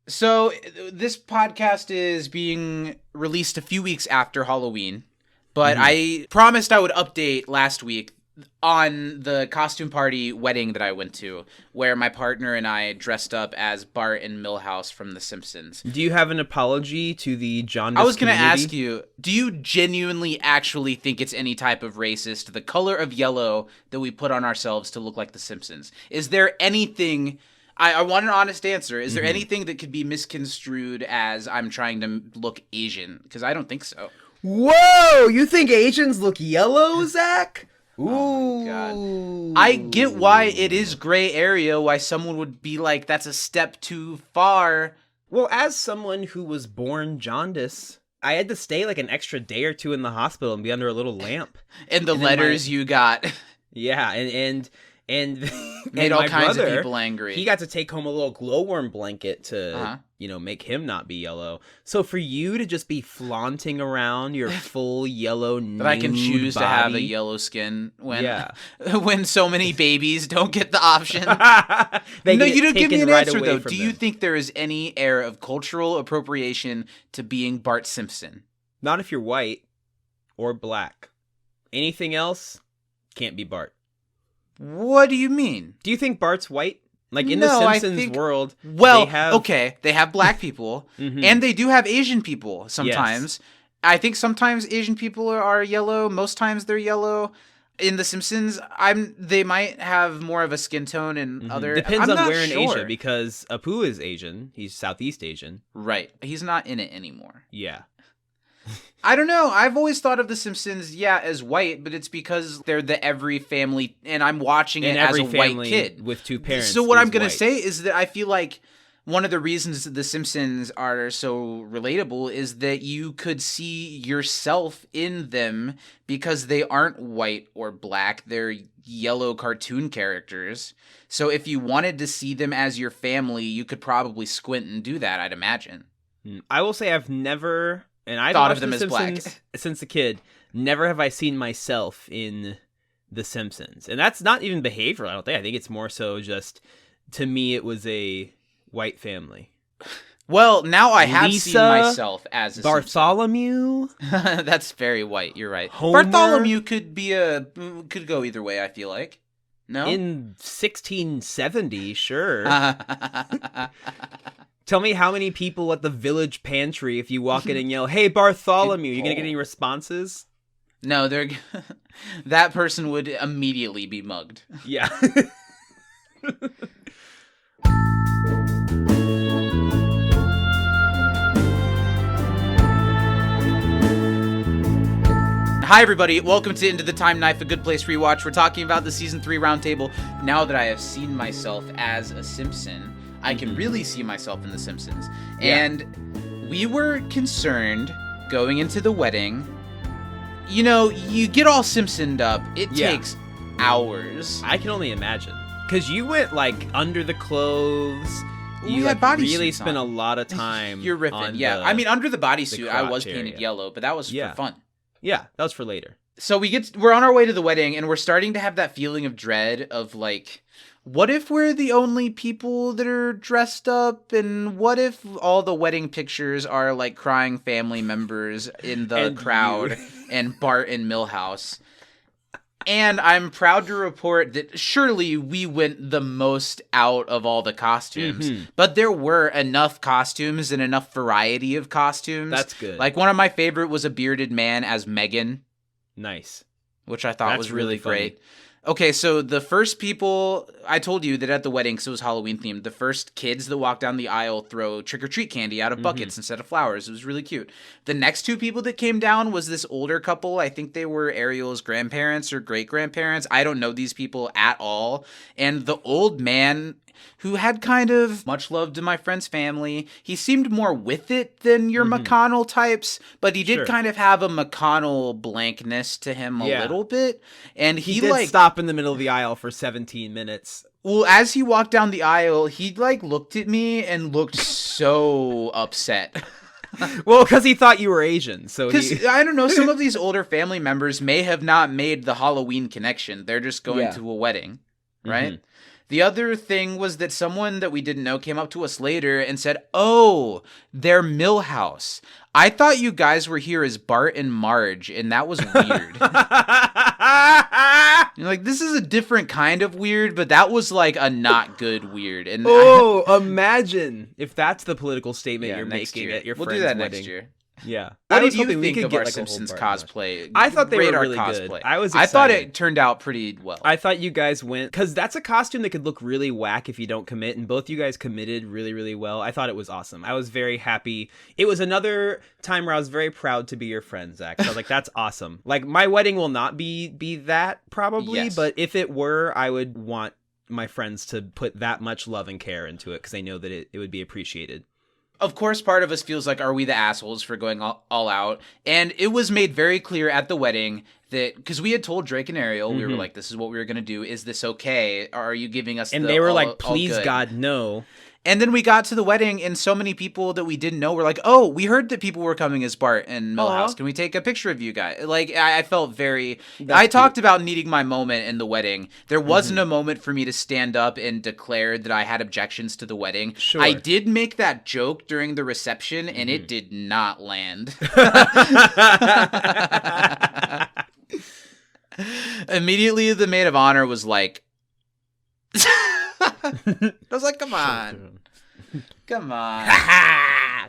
So this podcast is being released a few weeks after Halloween, but I promised I would update last week on the costume party wedding that I went to, where my partner and I dressed up as Bart and Milhouse from The Simpsons. Do you have an apology to the jaundiced I was going to community? ask you, do you genuinely actually think it's any type of racist, the color of yellow that we put on ourselves to look like The Simpsons? Is there anything... I want an honest answer. Is there anything that could be misconstrued as I'm trying to look Asian? Because I don't think so. Whoa! You think Asians look yellow, Zach? Ooh. Oh my God. I get why it is gray area, why someone would be like, that's a step too far. Well, as someone who was born jaundice, I had to stay like an extra day or two in the hospital and be under a little lamp. And the letters you got. Yeah, and made all kinds of people angry. He got to take home a little glowworm blanket to, make him not be yellow. So for you to just be flaunting around your full yellow nude that I can choose body, to have a yellow skin when so many babies don't get the option. No, you don't give me an answer though. Do you think there is any air of cultural appropriation to being Bart Simpson? Not if you're white or black. Anything else can't be Bart. What do you mean? Do you think Bart's white? Like in the Simpsons world, well, they have black people, and they do have Asian people sometimes. Yes. I think sometimes Asian people are yellow. Most times they're yellow. In The Simpsons, they might have more of a skin tone and other... Depends on where in Asia, because Apu is Asian. He's Southeast Asian. Right. He's not in it anymore. Yeah. I don't know. I've always thought of The Simpsons, as white, but it's because they're the every family, and I'm watching it as a white kid. With two parents. So what I'm going to say is that I feel like one of the reasons that The Simpsons are so relatable is that you could see yourself in them because they aren't white or black. They're yellow cartoon characters. So if you wanted to see them as your family, you could probably squint and do that, I'd imagine. I will say I've never... And I've thought watched of them The as Simpsons black since a kid. Never have I seen myself in The Simpsons. And that's not even behavioral, I don't think. I think it's more so just, to me, it was a white family. Well, now I have seen myself as a Bartholomew. That's very white, you're right. Homer? Bartholomew could go either way, I feel like. No? In 1670, sure. Tell me how many people at the village pantry, if you walk in and yell, "Hey, Bartholomew," you gonna get any responses? No, that person would immediately be mugged. Yeah. Hi everybody, welcome to Into the Time Knife, a good place rewatch. We're talking about the season 3 roundtable. Now that I have seen myself as a Simpson, I can really see myself in The Simpsons. Yeah. And we were concerned going into the wedding. You know, you get all Simpsoned up. It takes hours. I can only imagine. Because you went, under the clothes. You really spent a lot of time. You're ripping, I mean, under the bodysuit, I was painted yellow, but that was for fun. Yeah, that was for later. So we're on our way to the wedding, and we're starting to have that feeling of dread of, what if we're the only people that are dressed up? And what if all the wedding pictures are crying family members in the crowd and Bart and Milhouse? And I'm proud to report that surely we went the most out of all the costumes. But there were enough costumes and enough variety of costumes. That's good. One of my favorite was a bearded man as Megan. Nice. Which I thought was really great. Okay, so the first people, I told you that at the wedding, because it was Halloween themed, the first kids that walk down the aisle throw trick-or-treat candy out of buckets instead of flowers. It was really cute. The next two people that came down was this older couple. I think they were Ariel's grandparents or great-grandparents. I don't know these people at all. And the old man, who had kind of much love to my friend's family. He seemed more with it than your McConnell types, but he did kind of have a McConnell blankness to him a little bit. And he did stop in the middle of the aisle for 17 minutes. Well, as he walked down the aisle, he looked at me and looked so upset. Well, because he thought you were Asian. I don't know, some of these older family members may have not made the Halloween connection. They're just going to a wedding, right? The other thing was that someone that we didn't know came up to us later and said, "Oh, they're Millhouse. I thought you guys were here as Bart and Marge, and that was weird." You're like, this is a different kind of weird, but that was like a not good weird. And imagine if that's the political statement you're making at your friend's wedding. We'll do that next year. Yeah. What did you think of our Simpsons cosplay? I thought they were really cosplay. Good. I was excited. I thought it turned out pretty well. I thought you guys went, because that's a costume that could look really whack if you don't commit, and both you guys committed really, really well. I thought it was awesome. I was very happy. It was another time where I was very proud to be your friend, Zach. So I was like, that's awesome. Like, my wedding will not be that, probably, yes. But if it were, I would want my friends to put that much love and care into it, because I know that it would be appreciated. Of course, part of us feels like, are we the assholes for going all out? And it was made very clear at the wedding that, because we had told Drake and Ariel, we were like, this is what we were going to do. Is this okay? Are you giving us And they were like, please, God, no. And then we got to the wedding, and so many people that we didn't know were like, "Oh, we heard that people were coming as Bart and Millhouse. Can we take a picture of you guys?" Like, I felt very... I talked about needing my moment in the wedding. There wasn't a moment for me to stand up and declare that I had objections to the wedding. Sure. I did make that joke during the reception, and it did not land. Immediately, the maid of honor was like... I was like, come on. Come on.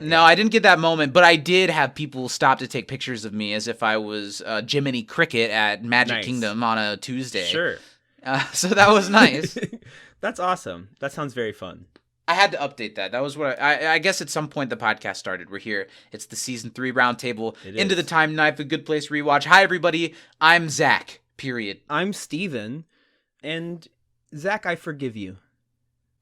No, I didn't get that moment, but I did have people stop to take pictures of me as if I was Jiminy Cricket at Magic Kingdom on a Tuesday. Sure. So that was nice. That's awesome. That sounds very fun. I had to update that. That was what I guess at some point the podcast started. We're here. It's the season 3 roundtable. Into the Time Knife, a Good Place Rewatch. Hi, everybody. I'm Zach, period. I'm Steven. And Zach, I forgive you.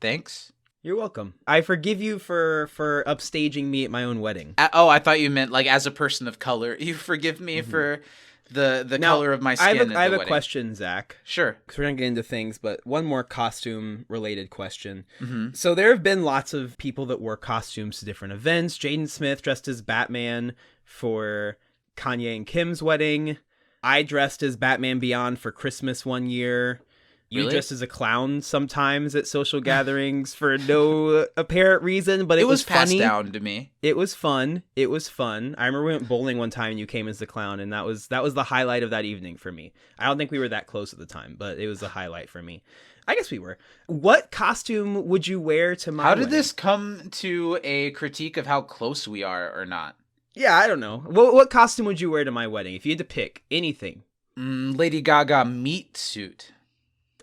Thanks. You're welcome. I forgive you for upstaging me at my own wedding. I thought you meant like as a person of color. You forgive me for the color of my skin. I have a question, Zach. Sure. Because we're going to get into things, but one more costume-related question. So there have been lots of people that wore costumes to different events. Jaden Smith dressed as Batman for Kanye and Kim's wedding. I dressed as Batman Beyond for Christmas one year. You dressed as a clown sometimes at social gatherings for no apparent reason, but it was funny. Passed down to me. It was fun. I remember we went bowling one time and you came as the clown, and that was the highlight of that evening for me. I don't think we were that close at the time, but it was a highlight for me. I guess we were. What costume would you wear to my wedding? How did this come to a critique of how close we are or not? Yeah, I don't know. What costume would you wear to my wedding if you had to pick anything? Lady Gaga meat suit.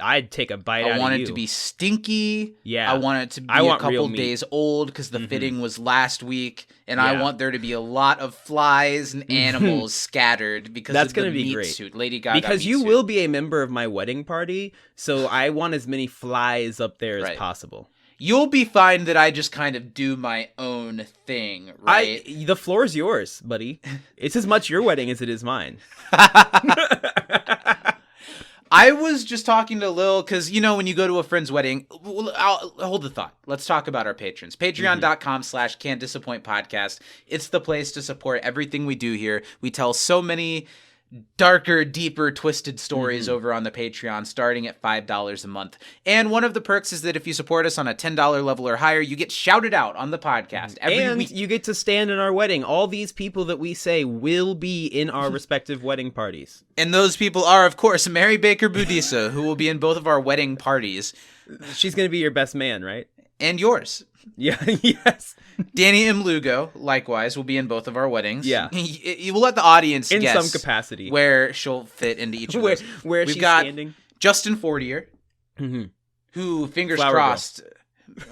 I'd take a bite out of you. I want it to be stinky. Yeah. I want it to be a couple days old because the fitting was last week. And I want there to be a lot of flies and animals scattered because that's of the gonna be meat great. suit. Lady Gaga because you will be a member of my wedding party, so I want as many flies up there as possible. You'll be fine that I just kind of do my own thing, right? The floor's yours, buddy. It's as much your wedding as it is mine. I was just talking to Lil because, when you go to a friend's wedding, I'll hold the thought. Let's talk about our patrons. Patreon.com/can'tdisappointpodcast. It's the place to support everything we do here. We tell so many darker, deeper, twisted stories over on the Patreon, starting at $5 a month. And one of the perks is that if you support us on a $10 level or higher, you get shouted out on the podcast every week. You get to stand in our wedding. All these people that we say will be in our respective wedding parties. And those people are, of course, Mary Baker Budisa, who will be in both of our wedding parties. She's going to be your best man, right? And yours. Yeah, yes. Danny M. Lugo, likewise, will be in both of our weddings. Yeah. You will let the audience guess. In some capacity. Where she'll fit into each of those. Where We've she's got standing. Justin Fortier, who, fingers crossed,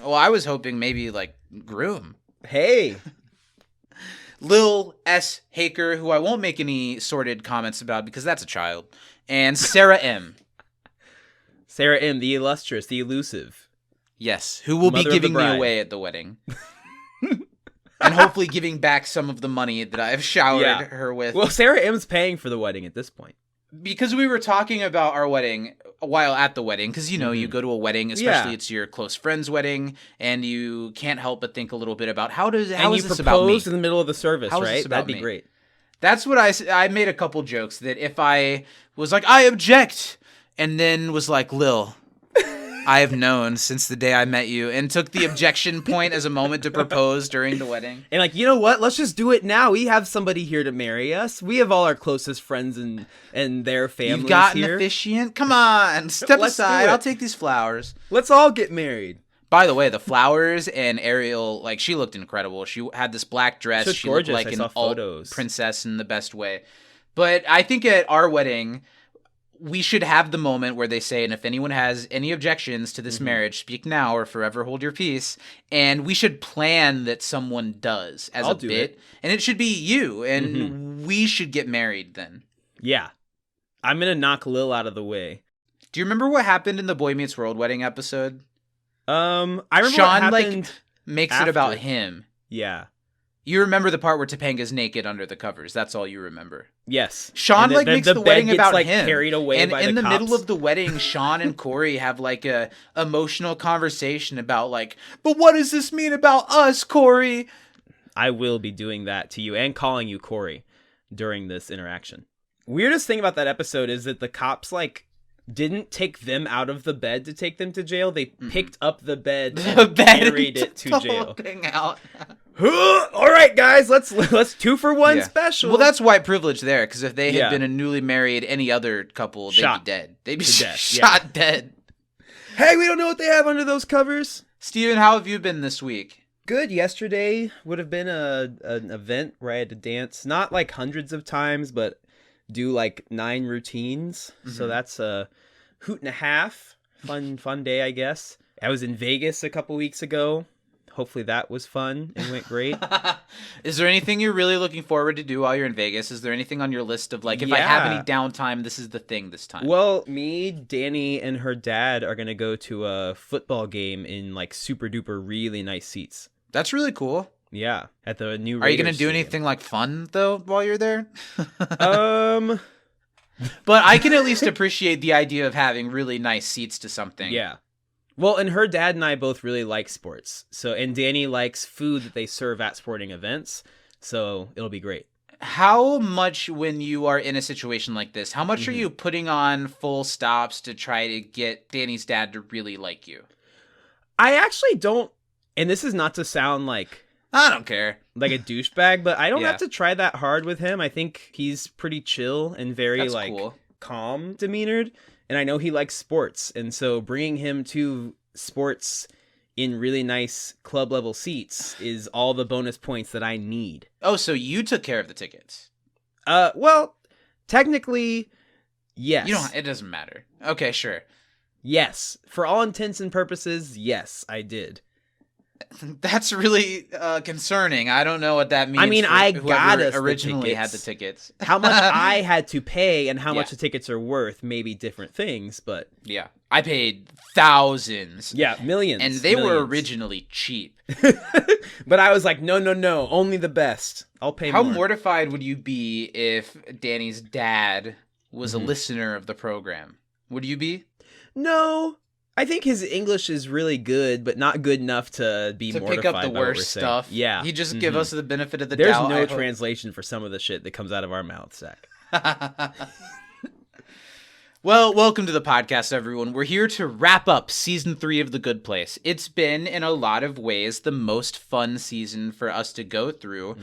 well, I was hoping maybe, like, groom. Hey. Lil S. Haker, who I won't make any sordid comments about because that's a child. And Sarah M. Sarah M., the illustrious, the elusive. Yes, who will be giving me away at the wedding. And hopefully giving back some of the money that I've showered her with. Well, Sarah M's paying for the wedding at this point. Because we were talking about our wedding while at the wedding. Because, you go to a wedding, especially it's your close friend's wedding, and you can't help but think a little bit about how is this about me? And you proposed in the middle of the service, right? That'd be great. That's what I made a couple jokes that if I was like, I object, and then was like, Lil, I have known since the day I met you and took the objection point as a moment to propose during the wedding. And like, you know what? Let's just do it now. We have somebody here to marry us. We have all our closest friends and their families. You've got here. an officiant? Come on, step Let's aside. do it. I'll take these flowers. Let's all get married. By the way, the flowers and Ariel, like, she looked incredible. She had this black dress. She looked like an alt princess in the best way. But I think at our wedding, we should have the moment where they say, and if anyone has any objections to this marriage, speak now or forever hold your peace. And we should plan that someone does as a bit. And it should be you. And we should get married then. Yeah. I'm going to knock Lil out of the way. Do you remember what happened in the Boy Meets World wedding episode? I remember Sean, what happened makes after. it about him. Yeah. You remember the part where Topanga's naked under the covers. That's all you remember. Yes. Sean makes the wedding gets, about him. Carried away and by in the cops. middle of the wedding, Sean and Corey have like a emotional conversation about like, but what does this mean about us, Corey? I will be doing that to you and calling you Corey during this interaction. Weirdest thing about that episode is that the cops like didn't take them out of the bed to take them to jail. They picked up the bed and carried it to jail. Out. All right, guys, let's 2-for-1 special. Well, that's white privilege there, because if they had been a newly married any other couple, they'd be dead. They'd be shot dead. Hey, we don't know what they have under those covers. Steven, how have you been this week? Good. Yesterday would have been an event where I had to dance, not like hundreds of times, but do like 9 routines. So that's a hoot and a half. Fun day, I guess. I was in Vegas a couple weeks ago. Hopefully that was fun and went great. Is there anything you're really looking forward to do while you're in Vegas? Is there anything on your list of like, if I have any downtime, this is the thing this time? Well, me, Danny, and her dad are going to go to a football game in like super duper really nice seats. That's really cool. Yeah, at the new Raiders Are you going to do stadium. anything like fun though while you're there? But I can at least appreciate the idea of having really nice seats to something. Yeah. Well, and her dad and I both really like sports. And Danny likes food that they serve at sporting events. So it'll be great. How much, when you are in a situation like this, how much are you putting on full stops to try to get Danny's dad to really like you? I actually don't, and this is not to sound like I don't care. Like a douchebag, but I don't have to try that hard with him. I think he's pretty chill and very calm demeanored. And I know he likes sports. And so bringing him to sports in really nice club level seats is all the bonus points that I need. Oh, so you took care of the tickets? Well, technically, yes. It doesn't matter. Okay, sure. Yes. For all intents and purposes, yes, I did. That's really concerning. I don't know what that means. I mean, I got us originally had the tickets. How much I had to pay and how much the tickets are worth may be different things, but yeah, I paid thousands. Yeah, millions, and they were originally cheap. But I was like, no, only the best. I'll pay. How more. mortified would you be if Danny's dad was a listener of the program? Would you be? No. I think his English is really good, but not good enough to be mortified pick up the by worst stuff. Yeah. He just give us the benefit of the doubt. doubt. There's no translation for some of the shit that comes out of our mouth, Zach. Well, welcome to the podcast, everyone. We're here to wrap up season 3 of The Good Place. It's been, in a lot of ways, the most fun season for us to go through.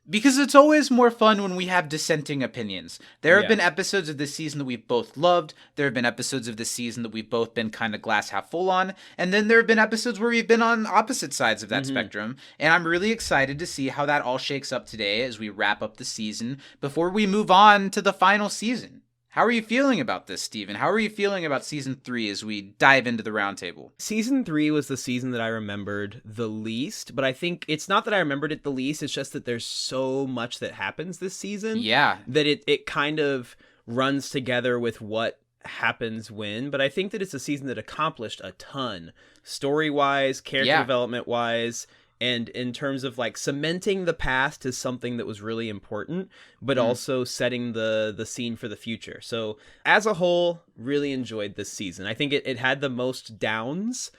Because it's always more fun when we have dissenting opinions. There have been episodes of this season that we've both loved. There have been episodes of this season that we've both been kind of glass half full on. And then there have been episodes where we've been on opposite sides of that spectrum. And I'm really excited to see how that all shakes up today as we wrap up the season before we move on to the final season. How are you feeling about this, Steven? How are you feeling about season 3 as we dive into the roundtable? Season 3 was the season that I remembered the least, but I think it's not that I remembered it the least, it's just that there's so much that happens this season. Yeah. That it kind of runs together with what happens when, but I think that it's a season that accomplished a ton. Story-wise, character development-wise, and in terms of like cementing the past is something that was really important, but also setting the scene for the future. So as a whole, really enjoyed this season. I think it had the most downs,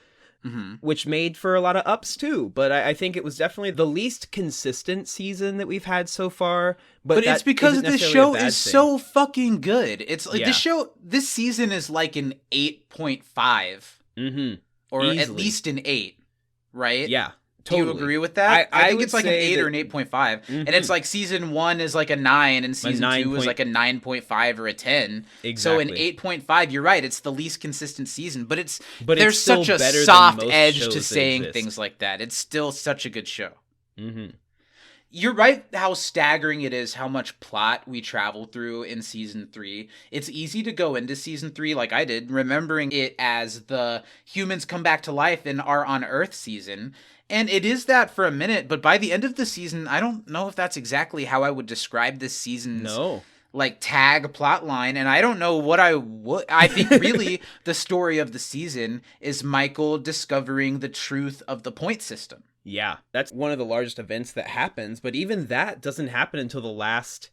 which made for a lot of ups too. But I think it was definitely the least consistent season that we've had so far. But it's because this show is so fucking good. It's like this season is like an 8.5 Mm-hmm. Or at Easily. least an 8, right? Yeah. Do Totally. you agree with that? I think would it's like an say 8 that- or an 8.5. And it's like season 1 is like a 9 and season 2 is like a 9.5 or a 10. Exactly. So an 8.5, you're right, it's the least consistent season, but it's there's still such a better than soft most edge shows to that saying exist. things like that. It's still such a good show. Mm-hmm. You're right how staggering it is how much plot we travel through in season 3. It's easy to go into season 3 like I did, remembering it as the humans come back to life and are on Earth season. And it is that for a minute, but by the end of the season, I don't know if that's exactly how I would describe this season's like tag plot line, and I don't know what I would. I think really the story of the season is Michael discovering the truth of the point system. Yeah, that's one of the largest events that happens, but even that doesn't happen until the last,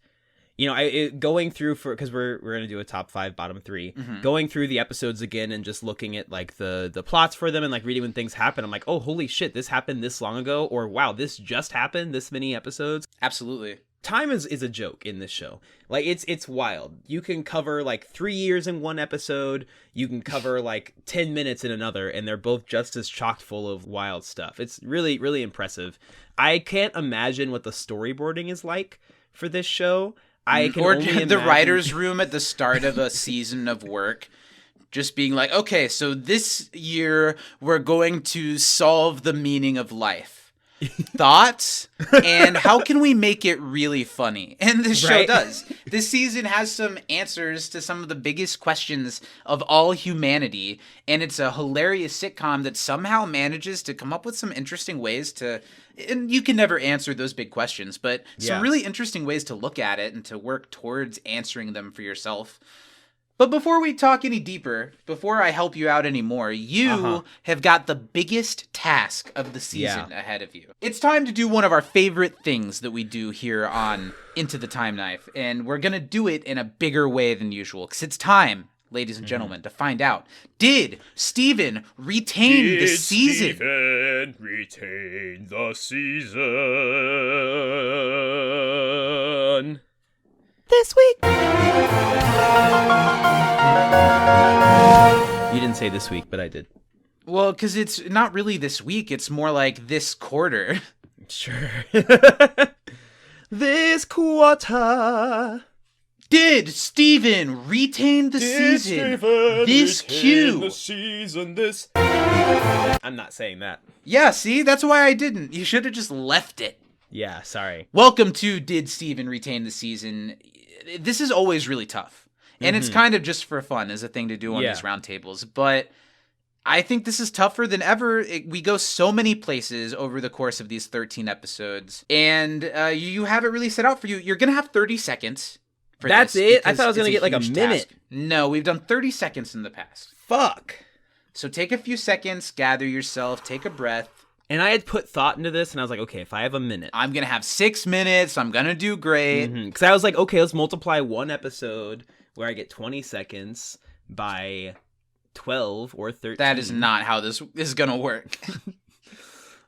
going through because we're going to do a top 5, bottom 3, going through the episodes again and just looking at like the plots for them and like reading when things happen. I'm like, oh, holy shit, this happened this long ago, or wow, this just happened this many episodes. Absolutely. Time is a joke in this show. Like it's wild. You can cover like 3 years in one episode. You can cover like 10 minutes in another, and they're both just as chock full of wild stuff. It's really, really impressive. I can't imagine what the storyboarding is like for this show. I can or only the imagine... writer's room at the start of a season of work. Just being like, okay, so this year we're going to solve the meaning of life. Thoughts? And how can we make it really funny? And this show does. This season has some answers to some of the biggest questions of all humanity, and it's a hilarious sitcom that somehow manages to come up with some interesting ways to, and you can never answer those big questions, but some really interesting ways to look at it and to work towards answering them for yourself. But before we talk any deeper, before I help you out anymore, you have got the biggest task of the season ahead of you. It's time to do one of our favorite things that we do here on Into the Time Knife, and we're going to do it in a bigger way than usual, because it's time, ladies and gentlemen, to find out, did Steven retain the season? Did Steven retain the season? This week. You didn't say this week, but I did. Well, because it's not really this week. It's more like this quarter. Sure. This quarter. Did Steven retain the season? This Q. I'm not saying that. Yeah, see? That's why I didn't. You should have just left it. Yeah, sorry. Welcome to Did Steven Retain the Season? This is always really tough. And it's kind of just for fun as a thing to do on these roundtables. But I think this is tougher than ever. We go so many places over the course of these 13 episodes. And you have it really set out for you. You're going to have 30 seconds for That's this. it? I thought I was going to get like a minute. Task. No, we've done 30 seconds in the past. Fuck. So take a few seconds, gather yourself, take a breath. And I had put thought into this, and I was like, okay, if I have a minute. I'm going to have 6 minutes. I'm going to do great. Because I was like, okay, let's multiply one episode where I get 20 seconds by 12 or 13. That is not how this is going to work.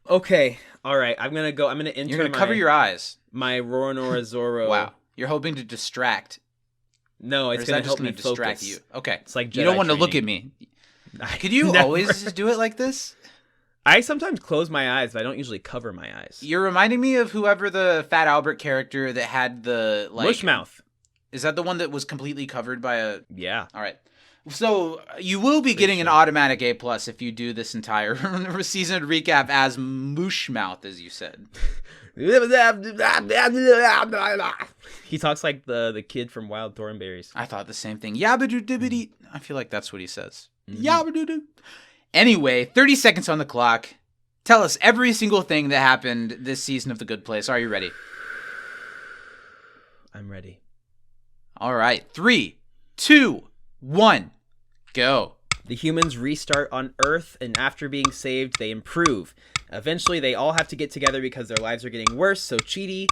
Okay. All right. I'm going to enter You're going to cover your eyes. My Roronoa Zoro. Wow. You're hoping to distract. No, it's going to help me distract focus. you. Okay. It's like Jedi you don't want training. to look at me. Could you always do it like this? I sometimes close my eyes, but I don't usually cover my eyes. You're reminding me of whoever the Fat Albert character that had the mush mouth. Is that the one that was completely covered by a? Yeah. All right. So you will be getting an automatic A+ if you do this entire season recap as Moosh Mouth, as you said. He talks like the kid from Wild Thornberries. I thought the same thing. Yabba-doo-dibbity. I feel like that's what he says. Yabba-doo-doo. Anyway, 30 seconds on the clock. Tell us every single thing that happened this season of The Good Place. Are you ready? I'm ready. All right. 3, 2, 1, go. The humans restart on Earth, and after being saved, they improve. Eventually, they all have to get together because their lives are getting worse. So Chidi,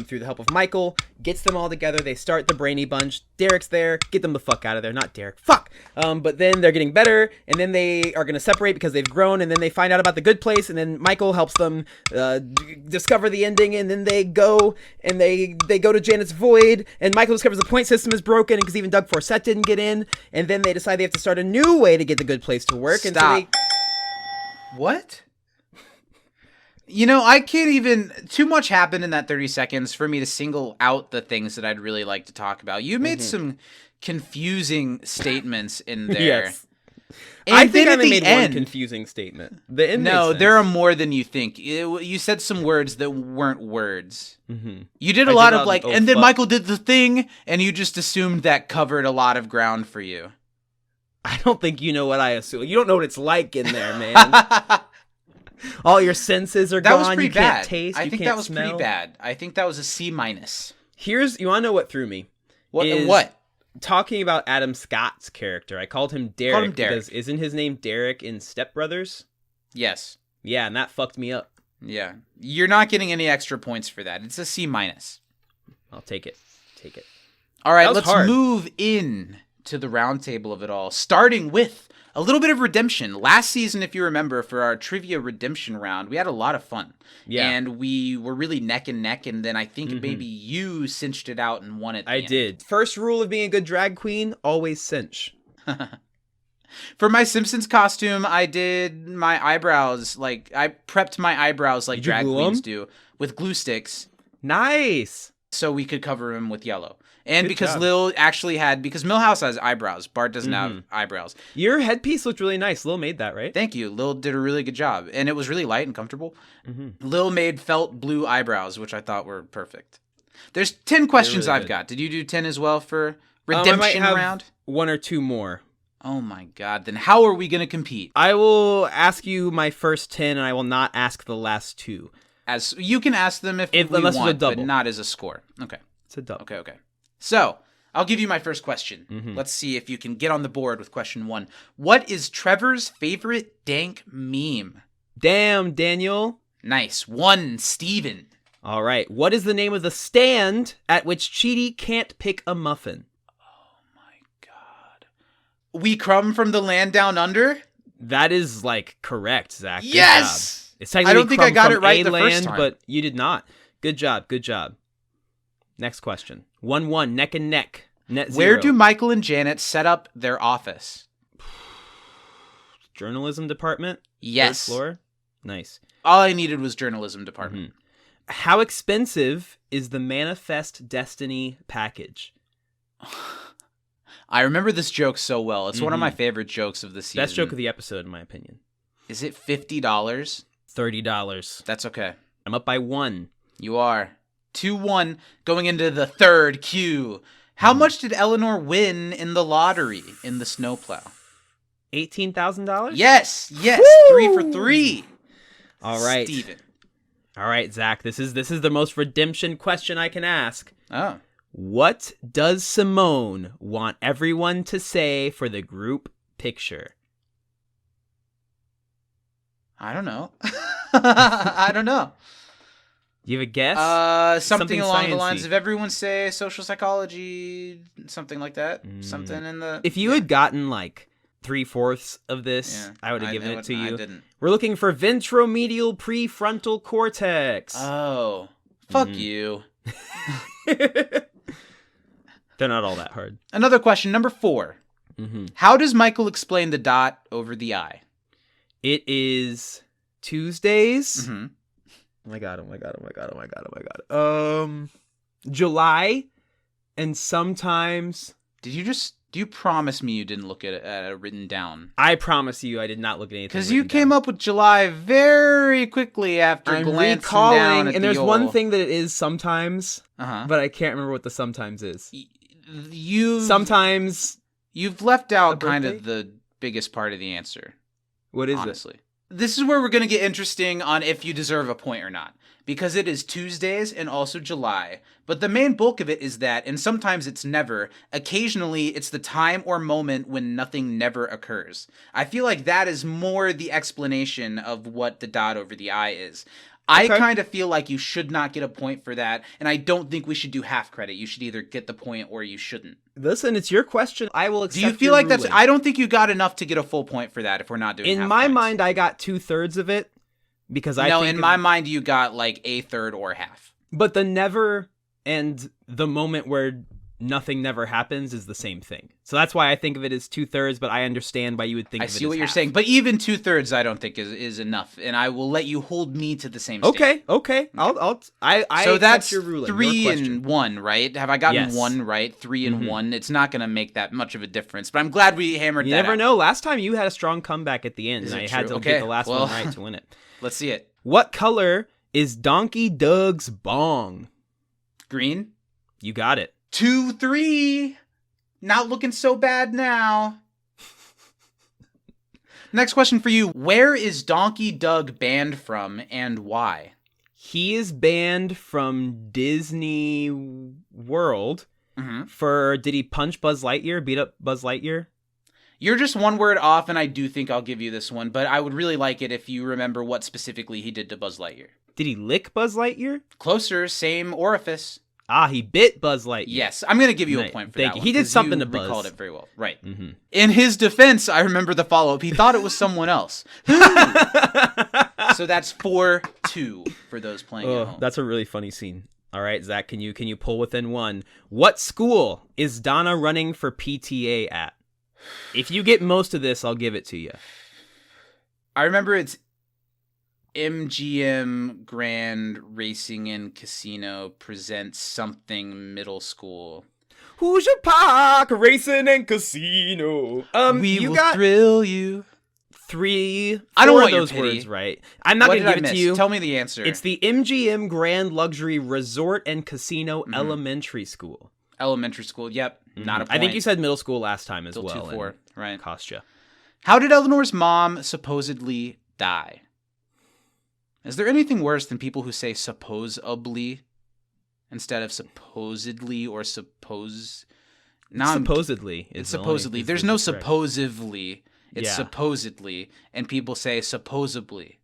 through the help of Michael, gets them all together. They start the Brainy Bunch. Derek's there. Get them the fuck out of there. Not Derek. Fuck. But then they're getting better, and then they are going to separate because they've grown, and then they find out about the good place, and then Michael helps them discover the ending, and then they go to Janet's Void, and Michael discovers the point system is broken because even Doug Forsett didn't get in, and then they decide they have to start a new way to get the good place to work. Stop. And so they... What? You know, I can't even... Too much happened in that 30 seconds for me to single out the things that I'd really like to talk about. You made some confusing statements in there. Yes. And I think I then at only the made end, one confusing statement. The end no, makes sense. there are more than you think. You said some words that weren't words. Mm-hmm. You did a lot of like, and then Michael did the thing, and you just assumed that covered a lot of ground for you. I don't think you know what I assume. You don't know what it's like in there, man. All your senses are That gone. was pretty you bad. Can't taste. I you think can't that was smell. pretty bad. I think that was a C minus. You want to know what threw me? What? Talking about Adam Scott's character. I called him Derek, Derek. because isn't his name Derek in Step Brothers? Yes. Yeah, and that fucked me up. Yeah. You're not getting any extra points for that. It's a C minus. I'll take it. All right, That was let's hard. move in to the roundtable of it all, starting with a little bit of redemption. Last season, if you remember, for our trivia redemption round, we had a lot of fun. Yeah. And we were really neck and neck, and then I think maybe you cinched it out and won it. I did. First rule of being a good drag queen, always cinch. For my Simpsons costume, I did my eyebrows, like, I prepped my eyebrows like Did you drag glue queens 'em? do, with glue sticks, Nice. so we could cover them with yellow. And Good because job. Lil actually had, because Millhouse has eyebrows, Bart doesn't have eyebrows. Your headpiece looked really nice. Lil made that, right? Thank you. Lil did a really good job, and it was really light and comfortable. Mm-hmm. Lil made felt blue eyebrows, which I thought were perfect. There's 10 questions really I've good. got. Did you do 10 as well for I might redemption have round? one or two more. Oh my god. Then how are we going to compete? I will ask you my first 10, and I will not ask the last two. As you can ask them if we unless it's a want, but double. not as a score. Okay. It's a double. Okay. So, I'll give you my first question. Mhm. Let's see if you can get on the board with question 1. What is Trevor's favorite dank meme? Damn, Daniel. Nice. 1, Steven. All right. What is the name of the stand at which Chidi can't pick a muffin? We Crumb from the Land Down Under? That is, like, correct, Zach. Good Yes! job. It's technically I don't think I Crumb got from it right a the first land, time. but you did not. Good job. Next question. 1-1, neck and neck. Net zero. Where do Michael and Janet set up their office? Journalism department? Yes. Third floor? Nice. All I needed was journalism department. How expensive is the Manifest Destiny package? I remember this joke so well. It's one of my favorite jokes of the season. Best joke of the episode, in my opinion. Is it $50? $30. That's okay. I'm up by 1. You are. 2-1 going into the third Q. How much did Eleanor win in the lottery in the snowplow? $18,000? Yes. Woo! 3 for 3. All right. Steven. All right, Zach. This is the most redemption question I can ask. Oh. What does Simone want everyone to say for the group picture? I don't know. I don't know. You have a guess? Something along the sciencey. lines of everyone say social psychology, something like that. Something in the... If you had gotten like 3/4 of this, Yeah, I would have given it to you. I didn't. We're looking for ventromedial prefrontal cortex. Oh. Fuck you. They're not all that hard. Another question, number 4. How does Michael explain the dot over the I? It is Tuesdays. Mm-hmm. Oh my god. July and sometimes... Do you promise me you didn't look at it written down? I promise you I did not look at anything. Because you came up with July very quickly after I'm glancing recalling, down at and the there's one old- thing that it is sometimes, Uh-huh. but I can't remember what the sometimes is. You've left out A kind of birthday? the biggest part of the answer. What is honestly. This is where we're going to get interesting on if you deserve a point or not. because it is Tuesdays and also July. But the main bulk of it is that, and sometimes it's never, occasionally it's the time or moment when nothing never occurs. I feel like that is more the explanation of what the dot over the I is. I kind of feel like you should not get a point for that, and I don't think we should do half credit. You should either get the point or you shouldn't. Listen, it's your question. I will accept. Do you feel like that's... I don't think you got enough to get a full point for that if we're not doing half In my points. mind, I got 2/3 of it because I think... in my mind, you got like a third or half. But the never and the moment where nothing never happens is the same thing. So that's why I think of it as 2/3, but I understand why you would think of it as I see what you're half. saying, but even 2/3 I don't think is enough, and I will let you hold me to the same standard. Okay. I so accept that's your ruling. 3 and 1, right? Have I gotten Yes. 1 right? 3 and 1. It's not going to make that much of a difference, but I'm glad we hammered You that never out. know. Last time you had a strong comeback at the end, Is and it I had true? to get the last Well, one right to win it. Let's see it. What color is Donkey Doug's bong? Green. You got it. 2-3. Not looking so bad now. Next question for you. Where is Donkey Doug banned from and why? He is banned from Disney World for, did he punch Buzz Lightyear, beat up Buzz Lightyear? You're just one word off, and I do think I'll give you this one, but I would really like it if you remember what specifically he did to Buzz Lightyear. Did he lick Buzz Lightyear? Closer, same orifice. Ah, he bit Buzz Lightyear. Yes, I'm going to give you a point for Thank that you. one. He did 'cause something you to Buzz. recalled it very well. Right. Mm-hmm. In his defense, I remember the follow-up. He thought it was someone else. So that's 4-2 for those playing at home. That's a really funny scene. All right, Zach, can you pull within one? What school is Donna running for PTA at? If you get most of this, I'll give it to you. I remember it's MGM Grand Racing and Casino presents something middle school. Hoosier Park Racing and Casino. We will thrill you. 3, 4 I don't want of your those pity. words right. I'm not going to give it to you. Tell me the answer. It's the MGM Grand Luxury Resort and Casino Elementary School. Elementary school. Yep. Not a point. I think you said middle school last time as Still well. 2-4. Right. Cost you. How did Eleanor's mom supposedly die? Is there anything worse than people who say supposedly instead of supposedly or suppose? Supposedly. It's supposedly. There's no supposedly. It's Yeah. supposedly, and people say supposedly.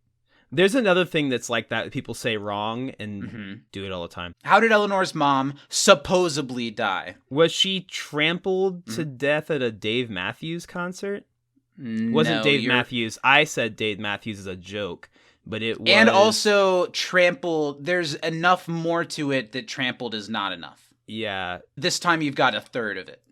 There's another thing that's like that people say wrong and do it all the time. How did Eleanor's mom supposedly die? Was she trampled to death at a Dave Matthews concert? Wasn't Dave Matthews. I said Dave Matthews as a joke, but it was... And also trampled, there's enough more to it that trampled is not enough. Yeah. This time you've got a third of it.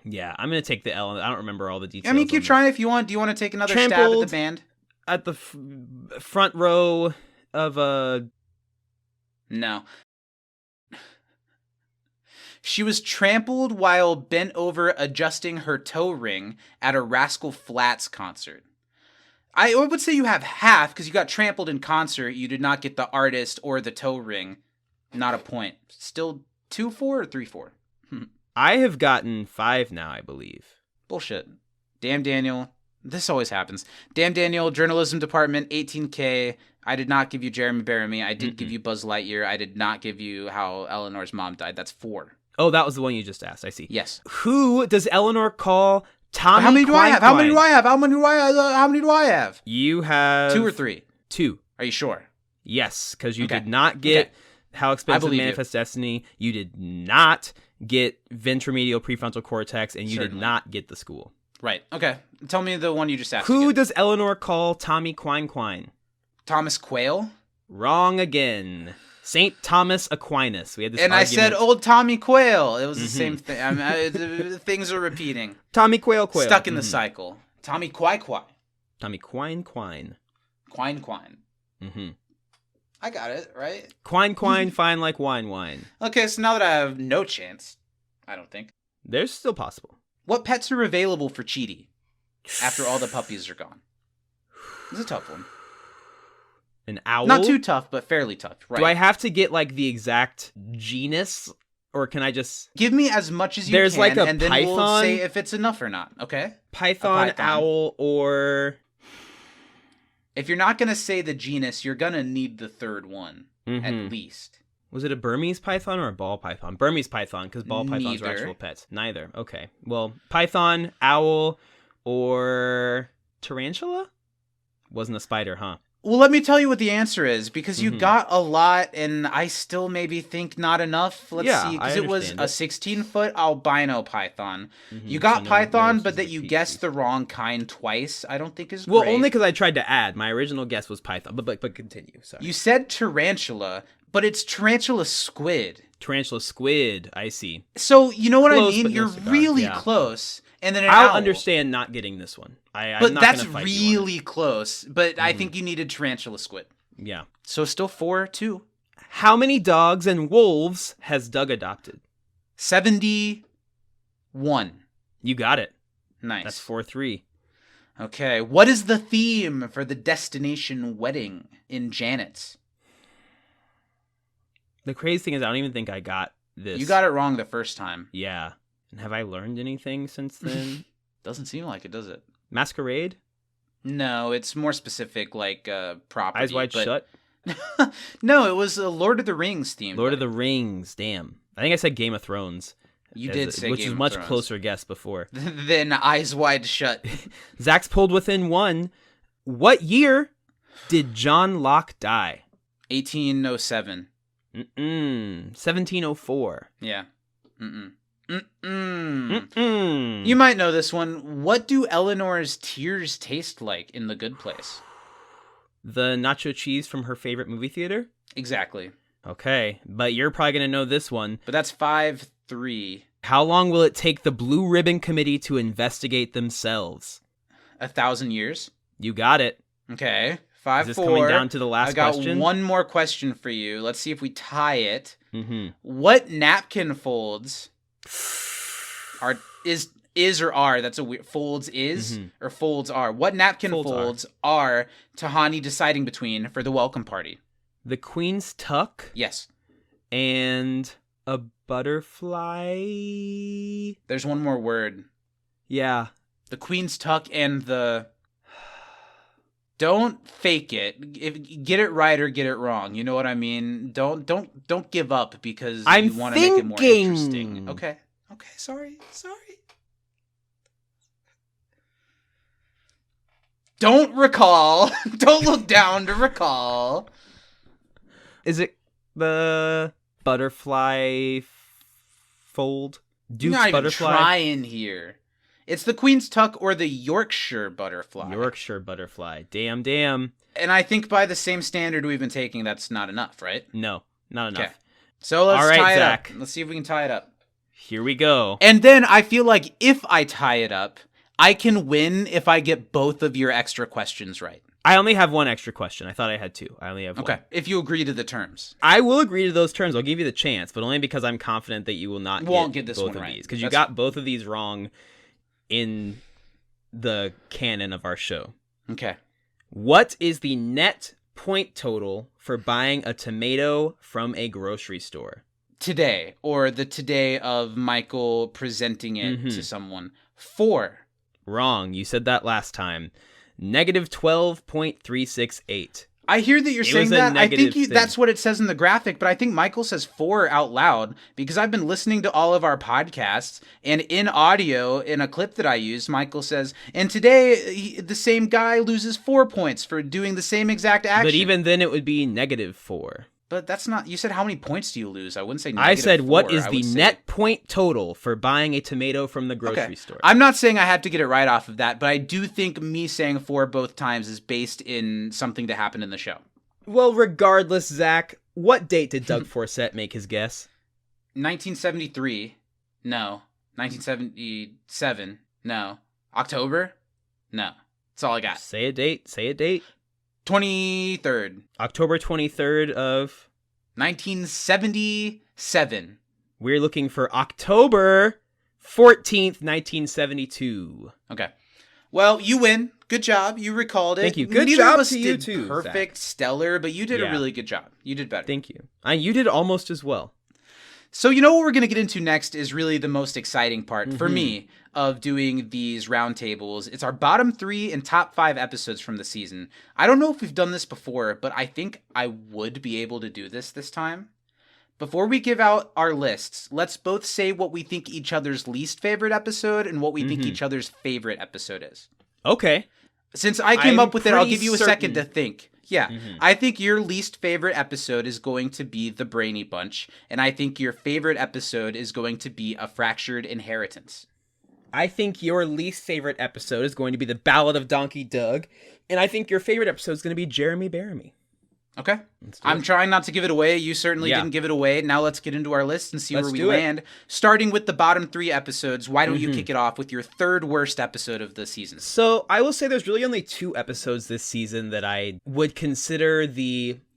Yeah, I'm going to take the L. I don't remember all the details. I mean, keep on trying if you want. Do you want to take another stab at Trampled. the band? At the front row of a... No. She was trampled while bent over adjusting her toe ring at a Rascal Flatts concert. I would say you have half because you got trampled in concert. You did not get the artist or the toe ring. Not a point. Still 2-4 or 3-4? I have gotten 5 now, I believe. Bullshit. Damn Daniel. This always happens. Damn Daniel, journalism department, 18K. I did not give you Jeremy Bearimy. I did give you Buzz Lightyear. I did not give you how Eleanor's mom died. That's 4. Oh, that was the one you just asked. I see. Yes. Who does Eleanor call Tommy How many do I have? How many do Quine? I have? How many do I have? How many do I have? You have... 2 or 3? 2. Are you sure? Yes, because you Okay. did not get How Expensive believe you. Manifest Destiny. You did not get ventromedial prefrontal cortex, and you did Certainly. not get the school. Right. Okay. Tell me the one you just asked. Who again. does Eleanor call Tommy Quine? Thomas Quayle? Wrong again. St. Thomas Aquinas. We had this And I said argument. old Tommy Quayle. It was the same thing. Things are repeating. Tommy Quayle. Stuck in the cycle. Tommy Quine. Tommy Quine. Quine. Mm-hmm. I got it, right? Quine, fine like wine. Okay, so now that I have no chance, I don't think. There's still possible. What pets are available for Cheaty after all the puppies are gone? This is a tough one. An owl? Not too tough, but fairly tough. Right. Do I have to get like the exact genus, or can I just... Give me as much as you There's can, like a and then we'll python? say if it's enough or not, okay? Python, owl, or... If you're not going to say the genus, you're going to need the third one. at least. Was it a Burmese python or a ball python? Burmese python, because ball pythons are Neither. actual pets. Neither. Okay. Well, python, owl, or tarantula? Wasn't a spider, huh? Well, let me tell you what the answer is, because you got a lot, and I still maybe think not enough. Let's see, because it was a 16-foot albino python. You got python, but that you guessed the wrong kind twice, I don't think is great. Well, only because I tried to add. My original guess was python, but continue. Sorry. You said tarantula, but it's tarantula squid. Tarantula squid, I see. So, you know what Close, I mean? but no You're cigar. really Yeah. close. And then an I'll owl. understand not getting this one. I'm But not that's gonna fight you on it. really close. But I think you needed tarantula squid. Yeah. So still 4-2. How many dogs and wolves has Doug adopted? 71. You got it. Nice. That's 4-3. Okay. What is the theme for the destination wedding in Janet's? The crazy thing is, I don't even think I got this. You got it wrong the first time. Yeah. And have I learned anything since then? Doesn't seem like it, does it? Masquerade? No, it's more specific, like property. Eyes Wide Shut? No, it was a Lord of the Rings theme. Lord of the Rings. Damn. I think I said Game of Thrones. You did say which Game is of much Thrones. closer guess before. Then Eyes Wide Shut. Zach's pulled within one. What year did John Locke die? 1807. 1704. Yeah. Mm-mm. Mm-mm. You might know this one. What do Eleanor's tears taste like in The Good Place? The nacho cheese from her favorite movie theater? Exactly. Okay, but you're probably going to know this one. But that's 5-3. How long will it take the Blue Ribbon Committee to investigate themselves? 1,000 years. You got it. Okay. 5-4. Is this coming down to the last I got question? one more question for you. Let's see if we tie it. Mm-hmm. What napkin folds are or are? That's a weird. Folds is or folds are. What napkin folds are Tahani deciding between for the welcome party? The Queen's Tuck Yes. and a butterfly. There's one more word. Yeah. The Queen's Tuck and the. Don't fake it. Get it right or get it wrong. You know what I mean? Don't give up because you want to make it more interesting. Okay. Sorry. Don't recall. Don't look down to recall. Is it the butterfly fold? Duke's You're not butterfly? even trying here. It's the Queen's Tuck or the Yorkshire butterfly. Yorkshire butterfly. Damn. And I think by the same standard we've been taking, that's not enough, right? No, not enough. Okay. So let's All right, tie it Zach. up. Let's see if we can tie it up. Here we go. And then I feel like if I tie it up, I can win if I get both of your extra questions right. I only have one extra question. I thought I had two. I only have one. Okay. If you agree to the terms. I will agree to those terms. I'll give you the chance, but only because I'm confident that you will not get this both one of right. these. Because you got both of these wrong in the canon of our show. Okay. What is the net point total for buying a tomato from a grocery store? Today, or the today of Michael presenting it to someone. 4. Wrong. You said that last time. Negative 12.368. I hear that you're saying was a that. I think negative that's what it says in the graphic, but I think Michael says 4 out loud because I've been listening to all of our podcasts, and in audio, in a clip that I used, Michael says, and today the same guy loses 4 points for doing the same exact action. But even then it would be negative 4. But that's not, you said how many points do you lose? I wouldn't say I said, 4. what is I the would say- net point total for buying a tomato from the grocery store? I'm not saying I had to get it right off of that, but I do think me saying 4 both times is based in something that happened in the show. Well, regardless, Zach, what date did Doug Forsett make his guess? 1973. No. 1977. No. October? No. That's all I got. Say a date. 23rd. October 23rd of... 1977. We're looking for October 14th, 1972. Okay. Well, you win. Good job. You recalled it. Thank you. Good Neither job of us to you did too, perfect, stellar, but you did a Yeah. really good job. You did better. Thank you. You did almost as well. So you know what we're going to get into next is really the most exciting part for me of doing these roundtables. It's our bottom 3 and top 5 episodes from the season. I don't know if we've done this before, but I think I would be able to do this time. Before we give out our lists, let's both say what we think each other's least favorite episode and what we think each other's favorite episode is. Okay. Since I came up with it, I'll give you a second certain. to think. Yeah, I think your least favorite episode is going to be The Brainy Bunch, and I think your favorite episode is going to be A Fractured Inheritance. I think your least favorite episode is going to be The Ballad of Donkey Doug, and I think your favorite episode is going to be Jeremy Bear Me. Okay. I'm trying not to give it away. You certainly didn't give it away. Now let's get into our list and see where we land. Starting with the bottom 3 episodes, why don't you kick it off with your third worst episode of the season? So I will say there's really only 2 episodes this season that I would consider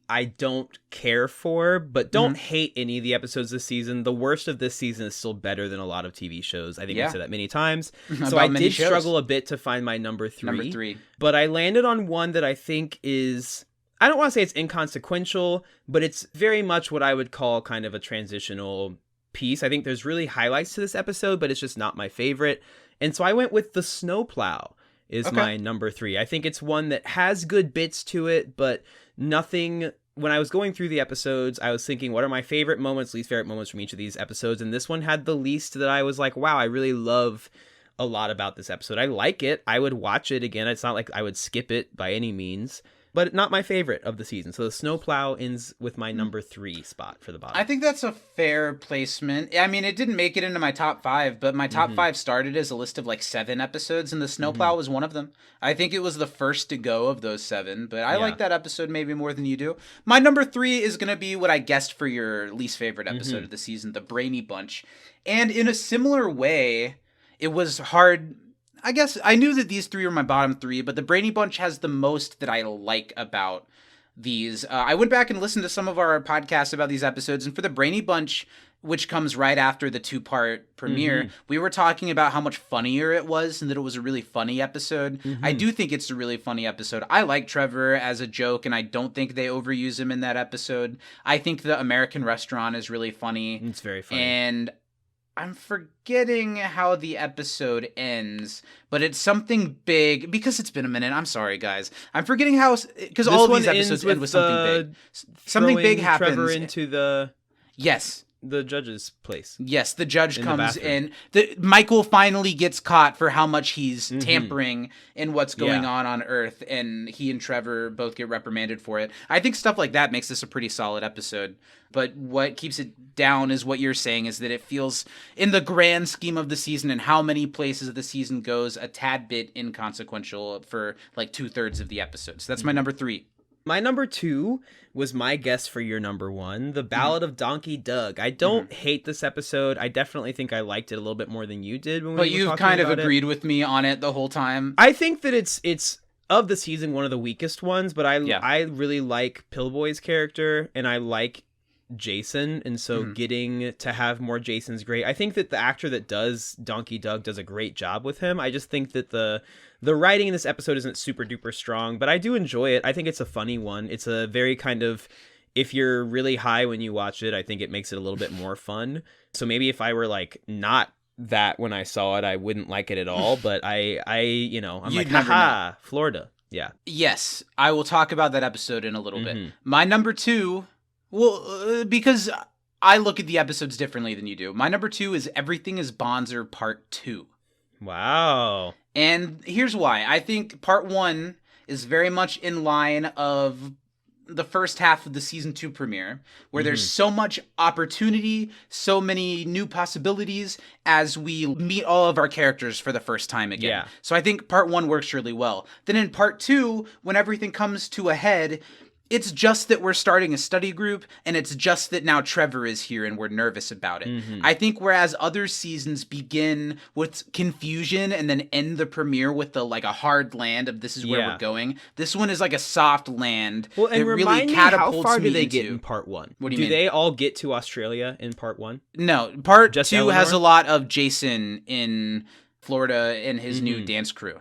I don't care for, but don't hate any of the episodes this season. The worst of this season is still better than a lot of TV shows. I think I've said that many times. So I did struggle a bit to find my number 3. Number 3. But I landed on one that I think is... I don't want to say it's inconsequential, but it's very much what I would call kind of a transitional piece. I think there's really highlights to this episode, but it's just not my favorite. And so I went with The Snowplow is my number 3. I think it's one that has good bits to it, but nothing... When I was going through the episodes, I was thinking, what are my favorite moments, least favorite moments from each of these episodes? And this one had the least that I was like, wow, I really love a lot about this episode. I like it. I would watch it again. It's not like I would skip it by any means. But not my favorite of the season. So The Snowplow ends with my number 3 spot for the bottom. I think that's a fair placement. I mean, it didn't make it into my top 5, but my top 5 started as a list of like 7 episodes, and The Snowplow was one of them. I think it was the first to go of those 7, but I like that episode maybe more than you do. My number 3 is going to be what I guessed for your least favorite episode of the season, The Brainy Bunch. And in a similar way, it was hard... I guess I knew that these 3 were my bottom 3, but The Brainy Bunch has the most that I like about these. I went back and listened to some of our podcasts about these episodes, and for The Brainy Bunch, which comes right after the 2-part premiere, we were talking about how much funnier it was and that it was a really funny episode. I do think it's a really funny episode. I like Trevor as a joke, and I don't think they overuse him in that episode. I think the American Restaurant is really funny. It's very funny. And I'm forgetting how the episode ends, but it's something big because it's been a minute. I'm sorry, guys. I'm forgetting how, because all of these episodes end with something big. Something big happens. Trevor into the judge's place. Yes, the judge comes in. Michael finally gets caught for how much he's tampering in what's going on Earth, and he and Trevor both get reprimanded for it. I think stuff like that makes this a pretty solid episode. But what keeps it down is what you're saying, is that it feels, in the grand scheme of the season and how many places the season goes, a tad bit inconsequential for like 2/3 of the episode. So that's my number 3. My number 2 was my guess for your number 1, The Ballad of Donkey Doug. I don't hate this episode. I definitely think I liked it a little bit more than you did. But you've kind of agreed with me on it the whole time. I think that it's of the season one of the weakest ones, but I really like Pillboy's character, and I like Jason, and so getting to have more Jason's great. I think that the actor that does Donkey Doug does a great job with him. I just think that the writing in this episode isn't super duper strong, but I do enjoy it. I think it's a funny one. It's a very kind of, if you're really high when you watch it, I think it makes it a little bit more fun. So maybe if I were like not that when I saw it, I wouldn't like it at all, but I'm You'd like, never haha, know. Florida. Yeah. Yes, I will talk about that episode in a little bit. My number 2, because I look at the episodes differently than you do. My number 2 is Everything is Bonzer Part 2. Wow. And here's why. I think Part 1 is very much in line of the first half of the season 2 premiere, where there's so much opportunity, so many new possibilities as we meet all of our characters for the first time again. Yeah. So I think Part 1 works really well. Then in Part 2, when everything comes to a head, it's just that we're starting a study group, and it's just that now Trevor is here and we're nervous about it. I think whereas other seasons begin with confusion and then end the premiere with a hard land of this is where we're going, this one is like a soft land and that remind really me, catapults how far me do they into... get in Part 1? What do you mean? They all get to Australia in Part 1? No, Part Just 2 Eleanor? has a lot of Jason in Florida and his new dance crew.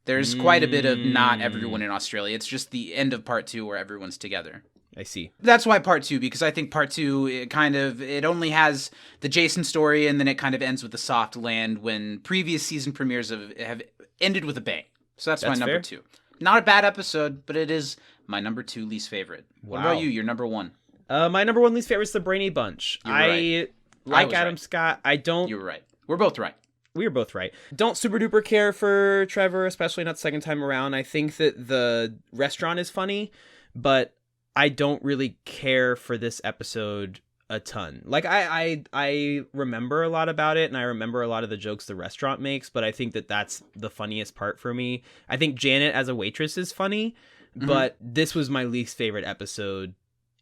There's quite a bit of not everyone in Australia. It's just the end of Part 2 where everyone's together. I see. That's why part 2, because I think part 2, it only has the Jason story, and then it kind of ends with a soft land when previous season premieres have ended with a bang. So that's my number fair. 2. Not a bad episode, but it is my number 2 least favorite. What Wow. about you? Your number 1? My number 1 least favorite is the Brainy Bunch. You were right. Like Adam Scott. I don't. You were right. We're both right. We were both right. Don't super duper care for Trevor, especially not the second time around. I think that the restaurant is funny, but I don't really care for this episode a ton. Like I remember a lot about it, and I remember a lot of the jokes the restaurant makes, but I think that that's the funniest part for me. I think Janet as a waitress is funny, but this was my least favorite episode.